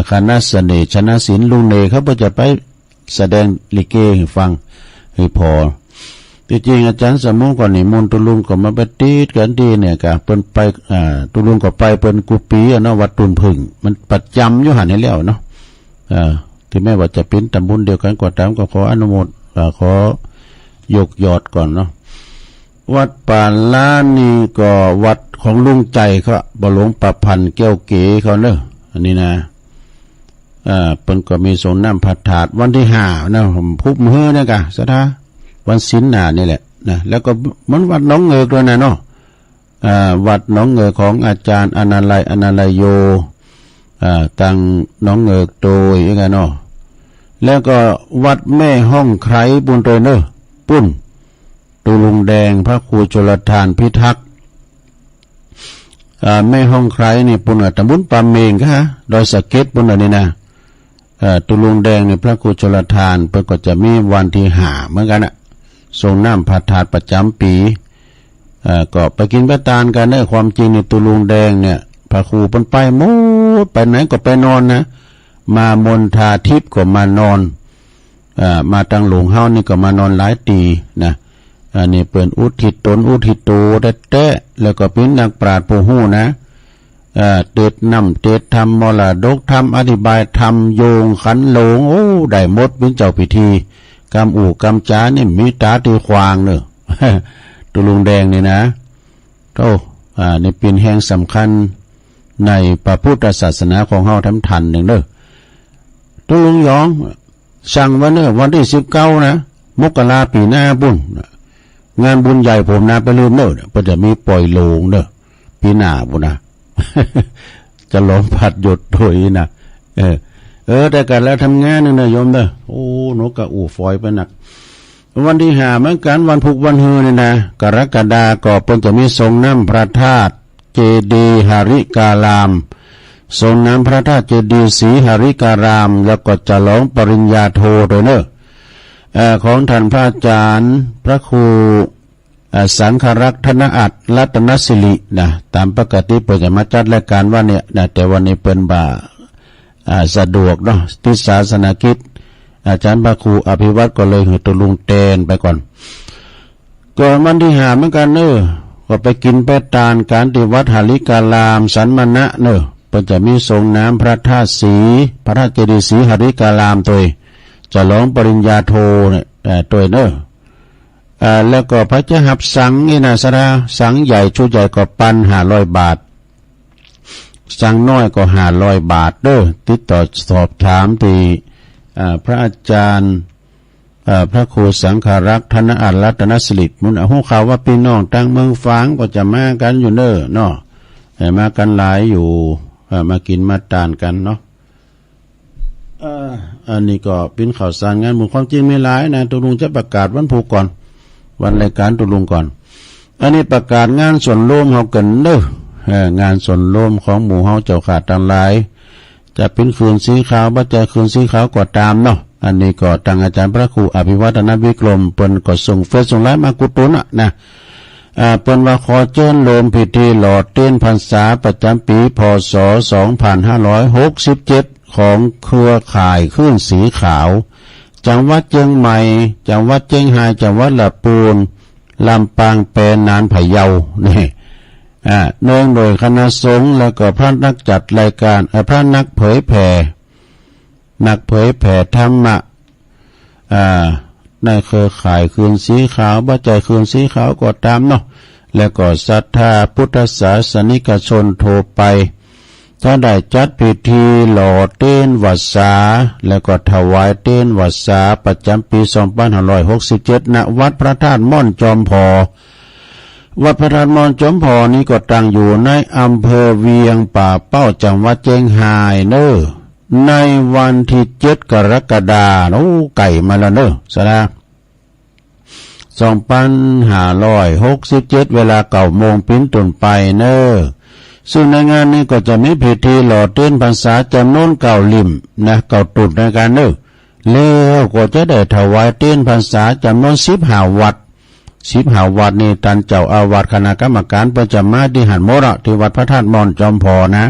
คณะเสน่ห์ชนะศิลป์ลุงเนเขาก็จะไปแสดงลิเกให้ฟังให้พอที่จริงอาจารย์สมุก่อนนี่มนตุลุงก็มาไปตีดกันดีเนี่ยกะเปิ้นไปตุลุงก็ไปเปิ้นกุปีเนาะวัดตุนพึ่งมันประจำอยู่หันให้แล้วเนาะถึงแม้ว่าจะเป็นตำบลเดียวกันก็ตามก็ขออนุโมทขอยกยอดก่อนเนาะวัดป่าล้านนี่ก็วัดของลุงใจเขาบ่หลวงประพันธ์แก้วเก๋เขาเด้ออันนี้นะเปิ้นก็มีทรงน้ำพระธาตุวันที่5นะผมพุบมื้อเนี่ยกะสถาวันศีลหน้านี่แหละนะแล้วก็มันวัดหนองเงกด้วยนะเนาะวัดหนองเงกของอาจารย์อนันต์โยตั้งหนองเงกโดยยังไงเนาะแล้วก็วัดแม่ห้องไคร้บุญเตยเนอปุ้นตุลุงแดงพระครูชลทานพิทักษ์แม่ห้องไคร้นี่ปุ้นตำบลปามเมงค่ะดอยสะเก็ดปุ้นนี่นะตุลุงแดงนี่พระครูชลทานเพิ่นก็จะมีวันที่5เหมือนกันน่ะทรงน้ำพระธาตุประจำปีก็ไปกินไปทานกันได้ความจริงในตุลุงแดงเนี่ยพระครูเพิ่นไปหมดไปไหนก็ไปนอนนะมามนทาทิพย์ก็มานอนมาตังหลวงเฮานี่ก็มานอนหลายตีนะอันนี้เปิ้นอุทิศตนอุทิศโตแท้ๆแล้วก็เป็นนักปราชญ์ผู้ฮู้นะเด็ดนำเด็ดธรรมมรดกธรรมอธิบายธรรมโยงขันโหลงโอ้ได้หมดเป็นเจ้าพิธีกรรมอู่กรรมจานี่มีตาตีควางเนอะ ตุลุงแดงนี่นะนี่เป็นแห่งสำคัญในพระพุทธศาสนาของเฮาทั้งทันหนึ่งเด้อตุลุงยองสั่งว่าเนอวันที่19นะมกราปีหน้าบุญงานบุญใหญ่ผมนะไปลืมเนอเพิ่นจะมีปล่อยโลงเด้อปีหน้าบุญนะ จะล้อมผัดหยดโดยนะแต่กันแล้วทำงานนึงนะโยมเด้อโอ้นกกระอู่ฝอยไปหนักวันที่5เหมือนกันวันพุกวันฮือนี่นะกรกฎาคมเพิ่นจะมีทรงน้ำพระธาตุเจดีย์หาริการามทรงน้ำพระธาตุเจดีย์ศรีหาริการามแล้วก็จะร้องปริญญาโทโดยเนอะของท่านพระอาจารย์พระครูสังฆรักษ์ธนอัตรัตนสิรินะตามปกติเปิดจะมาจัดรายการว่าเนี่ยนะแต่วันนี้เป็นบ่าสะดวกเนาะติดศาสนกิจอาจารย์พระครูอภิวัตรก็เลยหือตุลุงเตนไปก่อนก่อนวันที่5เหมือนกันเนอะก็ไปกินไปทานการที่วัดหาริการามสันมณะเนอะเพิ่นจะมีทรงน้ำพระธาตุศรีพระธาตุเจดีย์ศรีหาริการามตัวจะร้องปริญญาโทเนี่ยตัวเนอะแล้วก็พระเจ้าหับสังนี่นะสระสังใหญ่ชุดใหญ่ก็1,500 บาทสังน้อยก็500 บาทเด้อติดต่อสอบถามที่พระอาจารย์พระครูสังฆรักษ์ธนอัตรัตนสิริมุนหูข่าวว่าพี่น้องตั้งเมืองฝางก็จะมากันอยู่เด้อเนาะมากันหลายอยู่มากินมาทานกันเนาะอันนี้ก็เป็นข่าวสารงานบุญความจริงไม่หลายนะตุลุงจะประกาศวันพุธก่อนวันรายการตุลุงก่อนอันนี้ประกาศงานส่วนร่วมเฮากันเด้องานส่วนร่วมของหมู่เฮาเจ้าขาดทั้งหลายจะเป็นคืนสีขาวบ่จะคืนสีขาวก็ตามเนาะอันนี้ก็ทางอาจารย์พระครูอภิวัฒนวิกรมเปิ้นก็ส่งเฟซส่งไลน์มากุตุนนะเปิ้นว่าขอเชิญโลมพิธีหลอดเต้นพรรษาประจำปีพ.ศ. 2567ของเครือข่ายคลื่นสีขาวจังหวัดเชียงใหม่จังหวัดเชียงรายจังหวัดละปูนลำปางแปรนานพะเยานี่เนื่องโดยคณะสงฆ์แล้วก็พระนักจัดรายการพระนักเผยแผ่ธรรมะในเครือข่ายคืนสีขาวบ่ใจคืนสีขาวก็ตามเนาะแล้วก็ศรัทธาพุทธศาสนิกชนโทรไปถ้าได้จัดพิธีหล่อเต้นวัดสาแล้วก็ถวายเต้นวัดสาประจำปี2567ณวัดพระธาตุม่อนจอมพอวัดพระธาตุม่อนจอมพอนี้ก็ตั้งอยู่ในอำเภอเวียงป่าเป้าจังหวัดเชียงรายเนอะในวันที่7 กรกฎาคมไก่มาแล้วเนอะสระ2567เวลา9 โมงเป็นต้นไปเนอะซึ่งในงานนี้ก็จะมีพิธีหล่อเต้นพรรษาจำนวน9 ลิ่มนะ9 ตุดในการเนอะแล้วก็จะได้ถวายเต้นพรรษาจำนวน15 วัดนี่ท่านเจ้าอาวาสคณะกรรมการประจำมาที่หันโมระที่วัดพระธาตุม่อนจอมพอนะ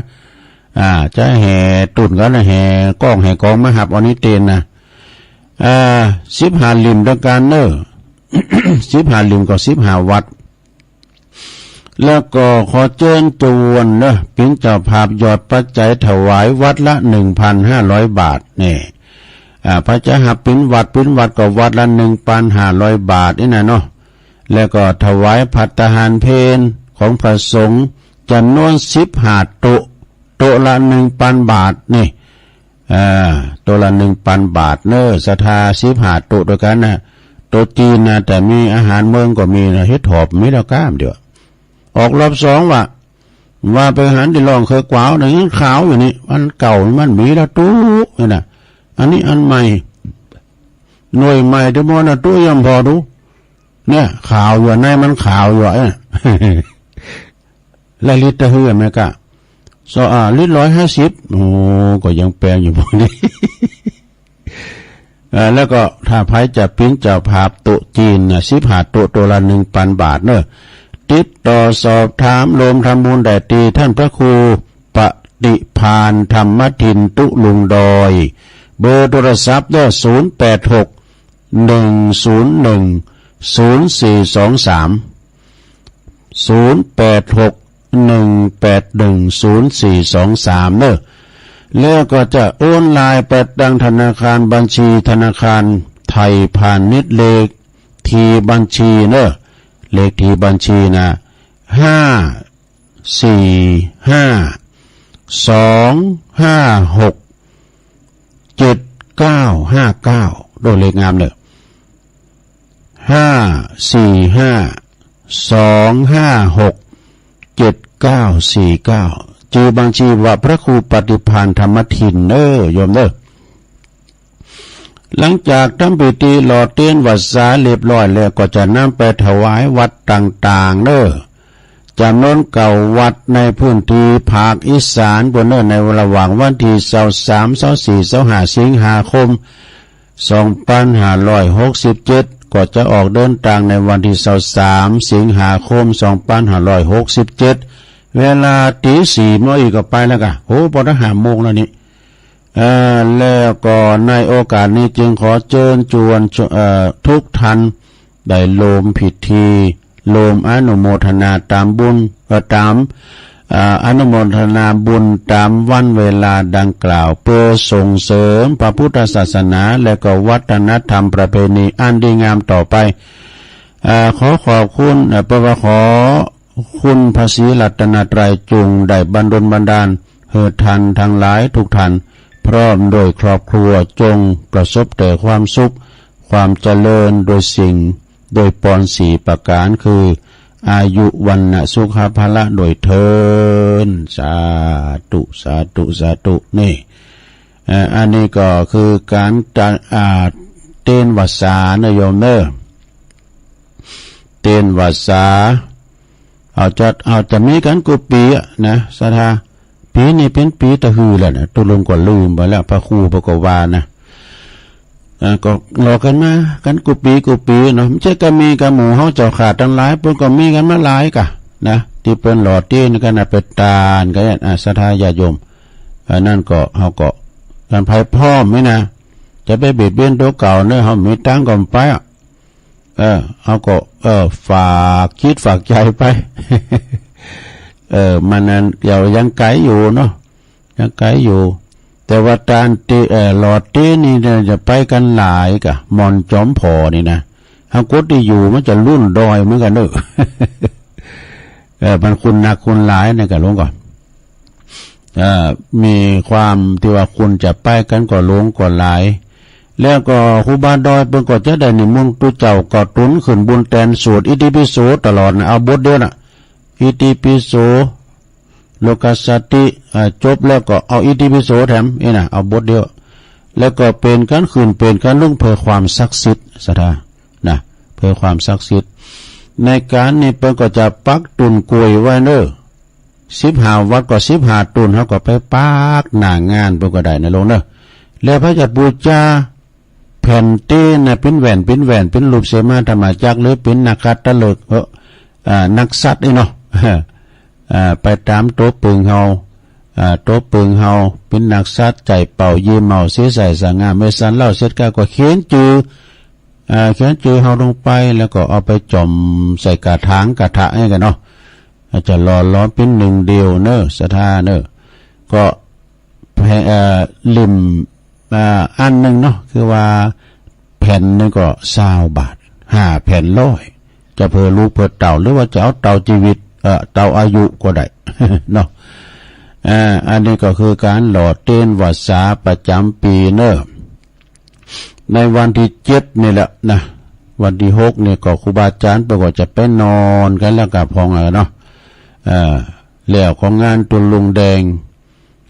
จะแห่ตุ่นก็นะแห่ก้องแห่กองมหับอนิเตนนะ15 ลิ่มด้วยกันเนอะ 15 ลิ่มก็15 วัดแล้วก็ขอเชิญชวนเนอะเป็นเจ้าภาพยอดปัจจัยถวายวัดละ 1,500 บาทนี่พระเจ้าหับเป็นวัดก็วัดละ 1,500 บาทนี่นะเนาะแล้วก็ถวายภัตตาหารเพลของพระสงฆ์จำนวน15 โต๊ะละ 1,000 บาทนี่โต๊ะละ 1,000 บาทเนอะศรัทธา15 โต๊ะด้วยกันนะโต๊ะจีนนะแต่มีอาหารเมืองก็มีนะเฮ็ดหอบมีแล้วก้ามเดียวออกรอบ2ว่าไปหันที่ลองเคยกวาวหนึ่งขาวอยู่นี่อันเก่ามันมีแล้วตู้นี่นะอันนี้อันใหม่หน่วยใหม่เดี๋ยวมอนะตู้ยังพอดูเนี่ยขาวอยู่ในมันขาวอยู่และลิตรเฮือแม่กะลิตร150โอ้ก็ยังแปลงอยู่พวกนี้ แล้วก็ถ้าไผจะปิ้นเจ้าภาพโต๊ะจีน15 โต๊ะตัวละ 1,000 บาทเนอะติดต่อสอบถามรวมทำบุญได้ที่ท่านพระครูปฏิภาณธรรมทินตุลุงดอยเบอร์โทรศัพท์ได้086-101-0423 เนอะแล้วก็จะโอนไลน์ไปดังธนาคารบัญชีธนาคารไทยพาณิชย์เลขที่บัญชีเนอะ เลขที่บัญชีนะ54525675959โดยเลขงามเลย54525674949ชื่อบัญชีว่าพระครูปฏิภาณธรรมทินโยมหลังจากทำพิธีหล่อเทียนวัดสาเรียบร้อยแล้วก็จะนำไปถวายวัดต่างๆจำนวนเก่าวัดในพื้นที่ภาคอีสานบนในระหว่างวันที่23 24 25สิงหาคม2567ก็จะออกเดินทางในวันที่23สิงหาคม2567เวลาตี 4เมื่ออีกก็ไปแล้วกะโหพอทหารโมงแล้วนี่แล้วก็ในโอกาสนี้จึงขอเชิญชวนทุกท่านได้โลมพิธีโลมอนุโมทนาตามบุญตามอนุโมทนาบุญตามวันเวลาดังกล่าวเพื่อส่งเสริมพระพุทธศาสนาและก็วัฒนธรรมประเพณีอันดีงามต่อไปขอขอบคุณขอคุณพระศรีรัตนตรัยจงได้บันดลบันดาลให้ท่านทั้งหลายทุกท่านพร้อมโดยครอบครัวจงประสบแต่ความสุขความเจริญโดยสิ่งโดยปอน4ประการคืออายุวันนะสุขภาละโดยเทินสาธุสาธุสาธุนี่อันนี้ก็คือการเต้นวัดสานะโยมเต้นวัดสาเอาจะมีกันกุปีนะสถาปีนี้เป็นปีตะฮือแล้วนะตุลงก็ลืมไปแล้วพระครูพระกวานะก็รอกันมากันกุปีเนาะไม่ใช่ก็มีกับหมู่เฮาเจ้าขาดทั้งหลายเพิ่นก็มีกันมาหลายกะนะที่เพิ่นหล่อเตี้ยนกันน่ะไปตานกันศรัทธาญาติโยมนั่นก็เฮาก็กันภัยพร้อมมั้ยนะจะไปเบียดเบียนตัวเก่าเนาะเฮามีตังก็ไปเฮาก็ฝากคิดฝากใจไปมันนั้นยังไกลอยู่เนาะยังไกลอยู่แต่ว่าการหลอดเต้นี่เนี่ยจะไปกันหลายกะมอนจอมพอนี่นะเฮากดที่อยู่มันจะรุ่นดอยเหมือนกันมันคุณหนักคุณหลายเนี่ยก็ลงก่อนมีความที่ว่าคุณจะไปกันก็ลงก็หลายแล้วก็ครูบาดอยเพิ่นก็จะได้นิมนต์ตุเจ้าก็ตุนขึ้นบุญแทนสวดอิติปิโสตลอดนะเอาบทเดียวน่ะอิติปิโสโลกัสสติจบแล้วก็เอาอิติปิโสแถมนะเอาบทเดียวแล้วก็เป็นการขึ้นเป็นการลงเพื่อความศักดิ์สิทธิ์ศรัทธานะเพื่อความศักดิ์สิทธิ์ในการนี้เพิ่นก็จะปักตุนกล้วยไว้15วัดก็15ตุนเฮาก็ไปปักหน้างานเพิ่นก็ได้นะลงแล้วพระจะบูชาแผ่นเต้นะเป็นแหวนเป็นรูปเสมาธรรมจักรหรือเป็นนักขัตฤกษ์นักสัตว์เนาะไปตามโต๊ะปึงเฮาโต๊ะปึงเฮาเป็นนักสัตว์ใจเป่ายิ้มเมาเสียใส่สง่าเมสันเล่าเสร็จก็เขียนจือเฮาลงไปแล้วก็เอาไปจ่อมใส่กระถางกระทะให้กันเนาะจะหล่อล้อมเป็นหนึ่งเดียวศรัทธาก็ลิมอันหนึ่งเนาะคือว่าแผ่นนึงก็20 บาท5 แผ่น100จะเพื่อลูกเพื่อเต่าหรือว่าจะเอาเต่าชีวิตเต่าอายุก็ได้เนาะอันนี้ก็คือการหล่อเต้นวัดสาประจำปีในวันที่7นี่แหละนะวันที่6เนี่ยก็ครูบาอาจารย์ก็จะไปนอนกันแล้วกับพองเนาะแล้วของงานตุลุงแดง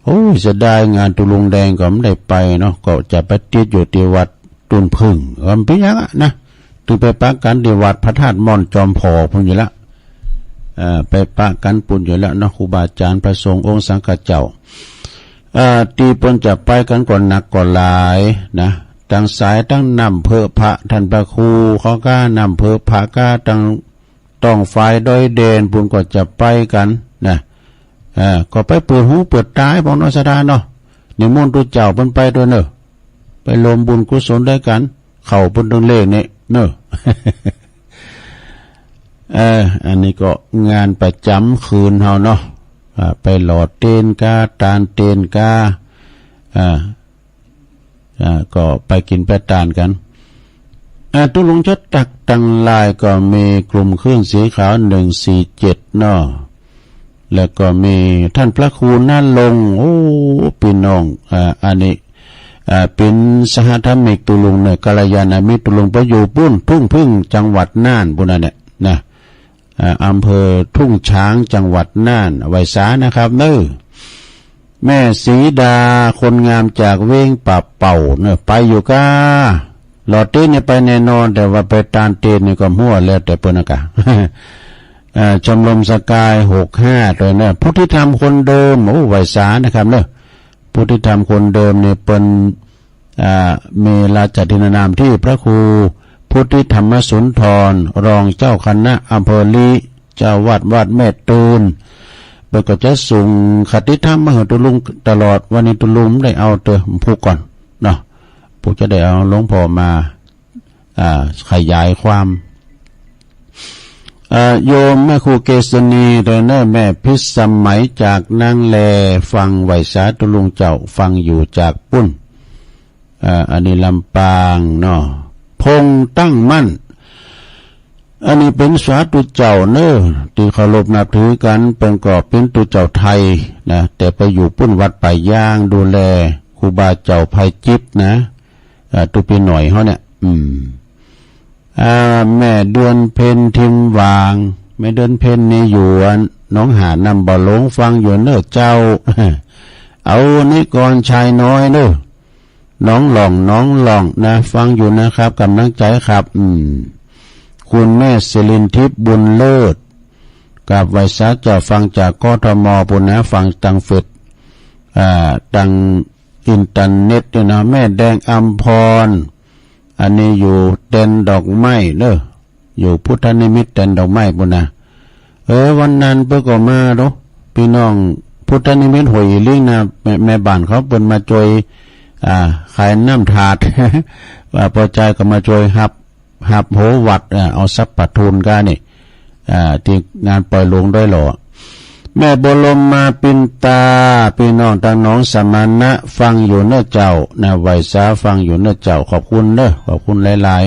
โอ้ยจะได้งานตุลุงแดงก็ไม่ได้ไปเนาะก็จะไปติดอยู่ที่วัดตุนพึ่งเป็นยังนะถึงไปปักกันที่วัดพระธาตุม่อนจอมพอพุ่นอยู่ละไปปักกันปุ่นอยู่แล้วเนาะครูบาอาจารย์พระสงฆ์องค์สังฆเจ้าตีปนจะไปกันก่อนหนักก่อนหลายนะตั้งสายตั้งนำเพอพระท่านพระครูเขาก็นำเพอพระก็ต้องฝ่ายดอยเด่นปุ่นก็จะไปกันนะก็ไปเปิดหูเปิดตาของนสดาเนาะนิมนต์ตุเจ้าเพิ่นไปด้วยไปรวมบุญกุศลด้วยกันเข้าเพิ่นตรงเลขนี่อันนี้ก็งานประจำคืนเฮาเนาะไปหลอดเต้นกาตานเต้นกาก็ไปกินไปตานกัน ตุลุงจะตักตังลายก็มีกลุ่มเครื่องสีขาว147เนาะแล้วก็มีท่านพระครูนั่นลงโอ้พี่น้องอันนี้เป็นสหธรรมิกตุลุงเนี่ยกัลยาณมิตรตุลุงไปอยู่ปุ้นทุ่งพึ่งจังหวัดน่านบุญเนี่ยนะอำเภอทุ่งช้างจังหวัดน่านไวสานะครับเน้อแม่ศรีดาคนงามจากเว้งป่าเป่าเนี่ยไปอยู่ก้าหลอดเต้นเนี่ยไปแน่นอนแต่ว่าไปตานเต้นนี่ก็มั่วแล้วแต่เปิ้นกะ ชมรมสกาย65ตัวเนี่ยพุทธิธรรมคนเดิมโอ้ไวสานะครับเนาะพุทธิธรรมคนเดิมเนี่ยเป็นมีราชทินานามที่พระครูพุทธิธรรมสุนทรรองเจ้าคณะอำเภอลีเจ้าวัดแม่ตูนเปิดก็จะส่งคติธรรมมาให้ตุลุงตลอดวันนี้ตุลุงได้เอาเตอพูดก่อนเนาะผู้จะได้เอาหลวงพ่อมาขยายความโยมแม่ครูเกษณีเดนเนอร์แม่พิสมัยจากนางแลฟังไหวสาตุลุงเจ้าฟังอยู่จากปุ้นอันนี้ลำปางเนาะพงตั้งมั่นอันนี้เป็นสาธุเจ้าเนอที่เคารพนับถือกันเป็นก็เป็นตุเจ้าไทยนะแต่ไปอยู่ปุ้นวัดป่ายย่างดูแลครูบาเจ้าภัยจิตนะตุปีหน่อยเขาเนี่ยแม่เดือนเพ็ญทิมวางแม่เดือนเพ็ญนี่อยู่น้องหานำบ่อหลงฟังอยู่เนอเจ้า เอานี่ก่อนชายน้อยเนอน้องหล่องนะฟังอยู่นะครับกำลังใจครับคุณแม่ศิรินทิพย์บุญเลิศกับไวสาจะฟังจากกทมปุณนะฟังตังเฟดตังอินเทอร์เน็ตด้วยนะแม่แดงอัมพรอันนี้อยู่เต็นดอกไม้เด้ออยู่พุทธนิมิตเต็นดอกไม้ปุณนะวันนั้นเพิ่นก็มาเนาะพี่น้องพุทธนิมิตหวยลิงนะแม่บ้านเขาเปิ้นมาจอยขายน้ำถาด ว่าพอใจก็มาช่วยหับโหวัดเอาทรัพย์ปัทุนกันนี่ที่งานปล่อยลงด้วยหรอแม่บรมมาปินตาพี่น้องทางน้องสมณะฟังอยู่เน้อเจ้านะไหวสาฟังอยู่เน้อเจ้าขอบคุณเด้อขอบคุณหลาย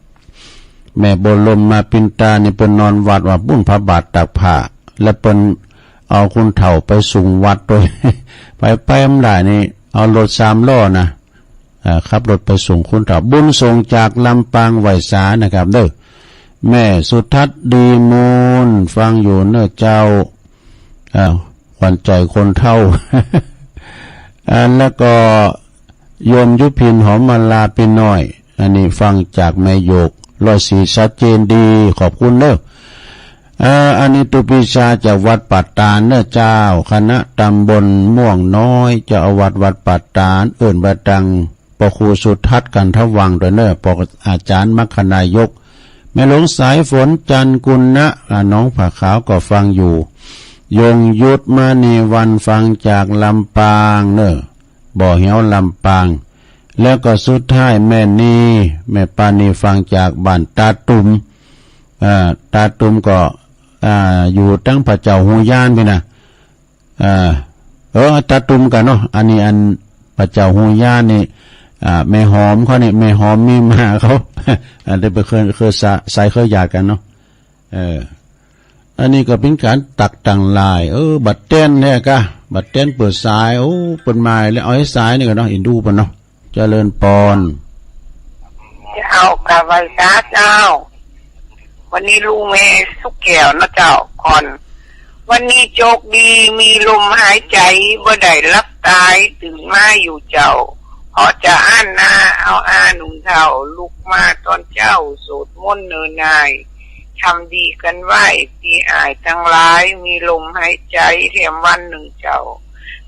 ๆแม่บรมมาปินตานี่เป็นนอนวัดว่าบุญพระบาทตักผ้าและเป็นเอาคุณเฒ่าไปส่งวัดโดย ไปอำได้นี่เอารถ3 ล้อนะขับรถไปส่งคุณเฒ่าบุญส่งจากลำปางไหวสานะครับเด้อแม่สุทัศน์ดีมูลฟังอยู่เน้อเจ้าขวัญใจคนเฒ่า แล้วก็โยมยุพินหอมมาลาปีน้อยอันนี้ฟังจากแม่โยก104ชัดเจนดีขอบคุณเด้ออันนี้ตุปิชาจากวัดปัตตานเน้อเจ้าคณะตำบลม่วงน้อยเจ้าอาวาสวัดปัตตานเอิ่นบดังปครูสุทัศน์กันทวังด้วยเน้อปกอาจารย์มัคคนายกแม่หลวงสายฝนจันกุลนะน้องผักขาวก็ฟังอยู่ยงยุทธมานีวันฟังจากลำปางเน้อบ่อเหี่ยวลำปางแล้วก็สุดท้ายแม่นีแม่ปานีฟังจากบ้านตาตุมตาตุมก็อยู่ตั้งพระเจ้าหูย่านไปนะตาตุมกันเนาะอันนี้อันพระเจ้าหูย่านนี่แม่หอมเขานี่แม่หอมมีมาเขา ได้ไปเคยใส่เคยหยาดกันเนาะอันนี้ก็เป็นการตักต่างลายบัดเต้นเนี่ยกะบัดเต้นเปิดสายเปิดไม้แล้วเอาให้สายนี่กันเนาะอินดูปะเนาะเจริญปอนเจ้ากะไวสาเจ้าวันนี้ลุงแม่สุกแก้วนะเจ้าก่อนวันนี้โชคดีมีลมหายใจบ่ได้รับตายตื่นมาอยู่เจ้าพอจะอ่านนาเอาหนุ่มเฒ่าลุกมาตอนเจ้าสวดมนต์เนินนายทำดีกันไว้ที่อายทั้งหลายมีลมหายใจเทียมวันหนึ่งเจ้า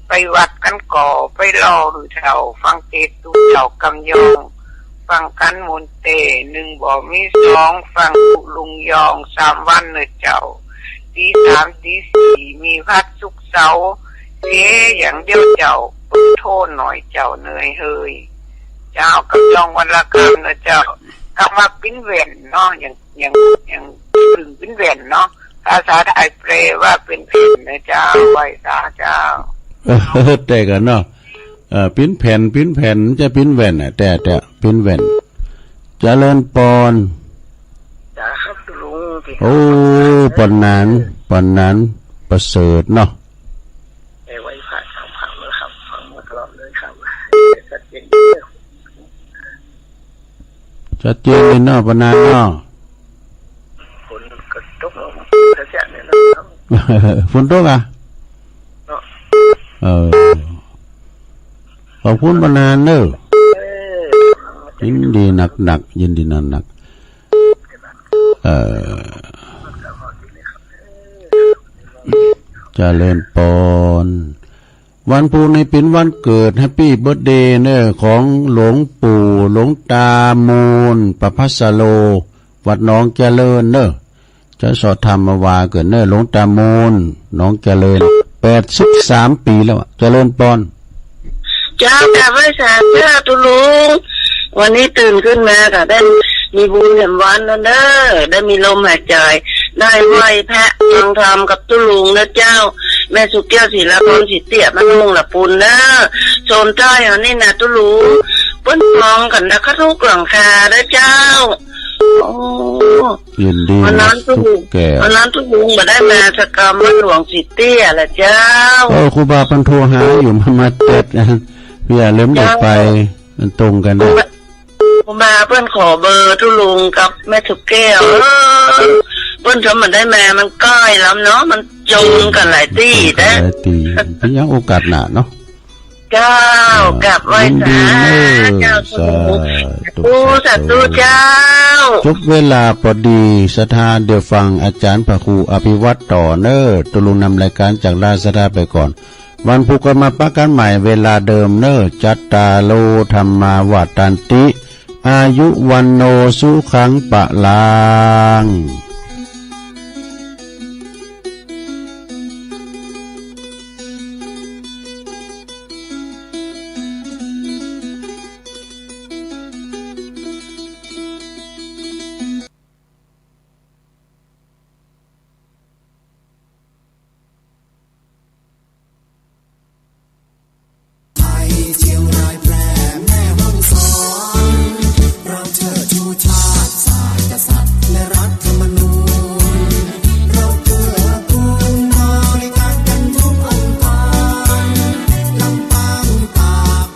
ไปวัดกันก่อไปรอหือเฒ่าฟังเทศน์ตุเจ้ากำยองฟังกันมนเต1บ่มี2ฟังลุงยอง3 วันเนอเจ้าตี3ตี4มีพัดสุกเสาเสียอย่างเดียวเจ้าโทษหน่อยเจ้าเหนื่อยเฮยเจ้ากำยองวันละคำเนอเจ้ากำมาปิ้นเว่นเนาะอย่างถึงปิ้นเว่นเนาะภาษาไทยแปลว่าเป็นเพ่นเนอเจ้าไหวสาเจ้าแต่กันเนาะปิ้นแผ่นจะปิ้นแว่นแต่ปิ้นแว่น เจริญปอน จ้าครับลุงที่ โอ้ปอนนั้นประเสริฐเนาะ ไว้ผ่านสามพังเลยครับฟังมาตลอดเลยครับชัดเจน ชัดเจนเลยเนาะปอนนั้นเนาะ คนกระตุกลงกระแสเนี่ยนะครับ ฝนตกอ่ะ เนาะ ขอบคุณปอนนั้นเนอะ เออ ยินดีหนักยินดีหนักเจริญปอนวันปูในเป็นวันเกิดแฮปปี้เบิร์ธเดย์เนอะของหลวงปู่หลวงตามูลประภัสโลวัดหนองเจริญเนอะจะสอดธรรมวาเกิดเนอะหลวงตามูลหนองเจริญ83 ปีแล้วเจริญปอน เจ้ากลับไว้สาเจ้าตุลุงวันนี้ตื่นขึ้นมาก็ได้มีบุญแห่งวันนะเด้อได้มีลมหายใจได้ไหวแพะฟังธรรมกับตุลุงนะเจ้าแม่สุเกี้ยวศิลปนสิเตียมันลุงละปุนนะโซนใต้อันนี้นะตุลุงเปิ้นมองกันนะเขาทุกหลังคาเด้อเจ้าโอ้ ยินดี วันนั้นตุ ทุ ลุ ก ง แก่ วันนั้นตุลุงมาได้มาสกรรมวัดหลวงสิเตี้ยละเจ้า ครูบาพันโทรหาอยู่มาเต็ดพี่อย่าลืมเด็กไปมันตรงกันนะ ผมมาเพื่อนขอเบอร์ทุลุงกับแม่สุกแก้วเพื่อนทำมันได้แม่มันใกล้แล้วเนาะมันจงกันหลายตีนะ หลายตีเป็นยังโอกาสหนาเนาะ เจ้ากลับไหว้สาเจ้าทุลุงผู้สัตว์ดูเจ้า ทุกเวลาพอดีสถานเดี๋ยวฟังอาจารย์พระครูอภิวัตรต่อเนอตุลุงนำรายการจากราชดาไปก่อนวันพุธก็มาปะกันใหม่เวลาเดิมเนอจัตตาโลธรรมาวาตันติอายุวันโนสุขังปะลาง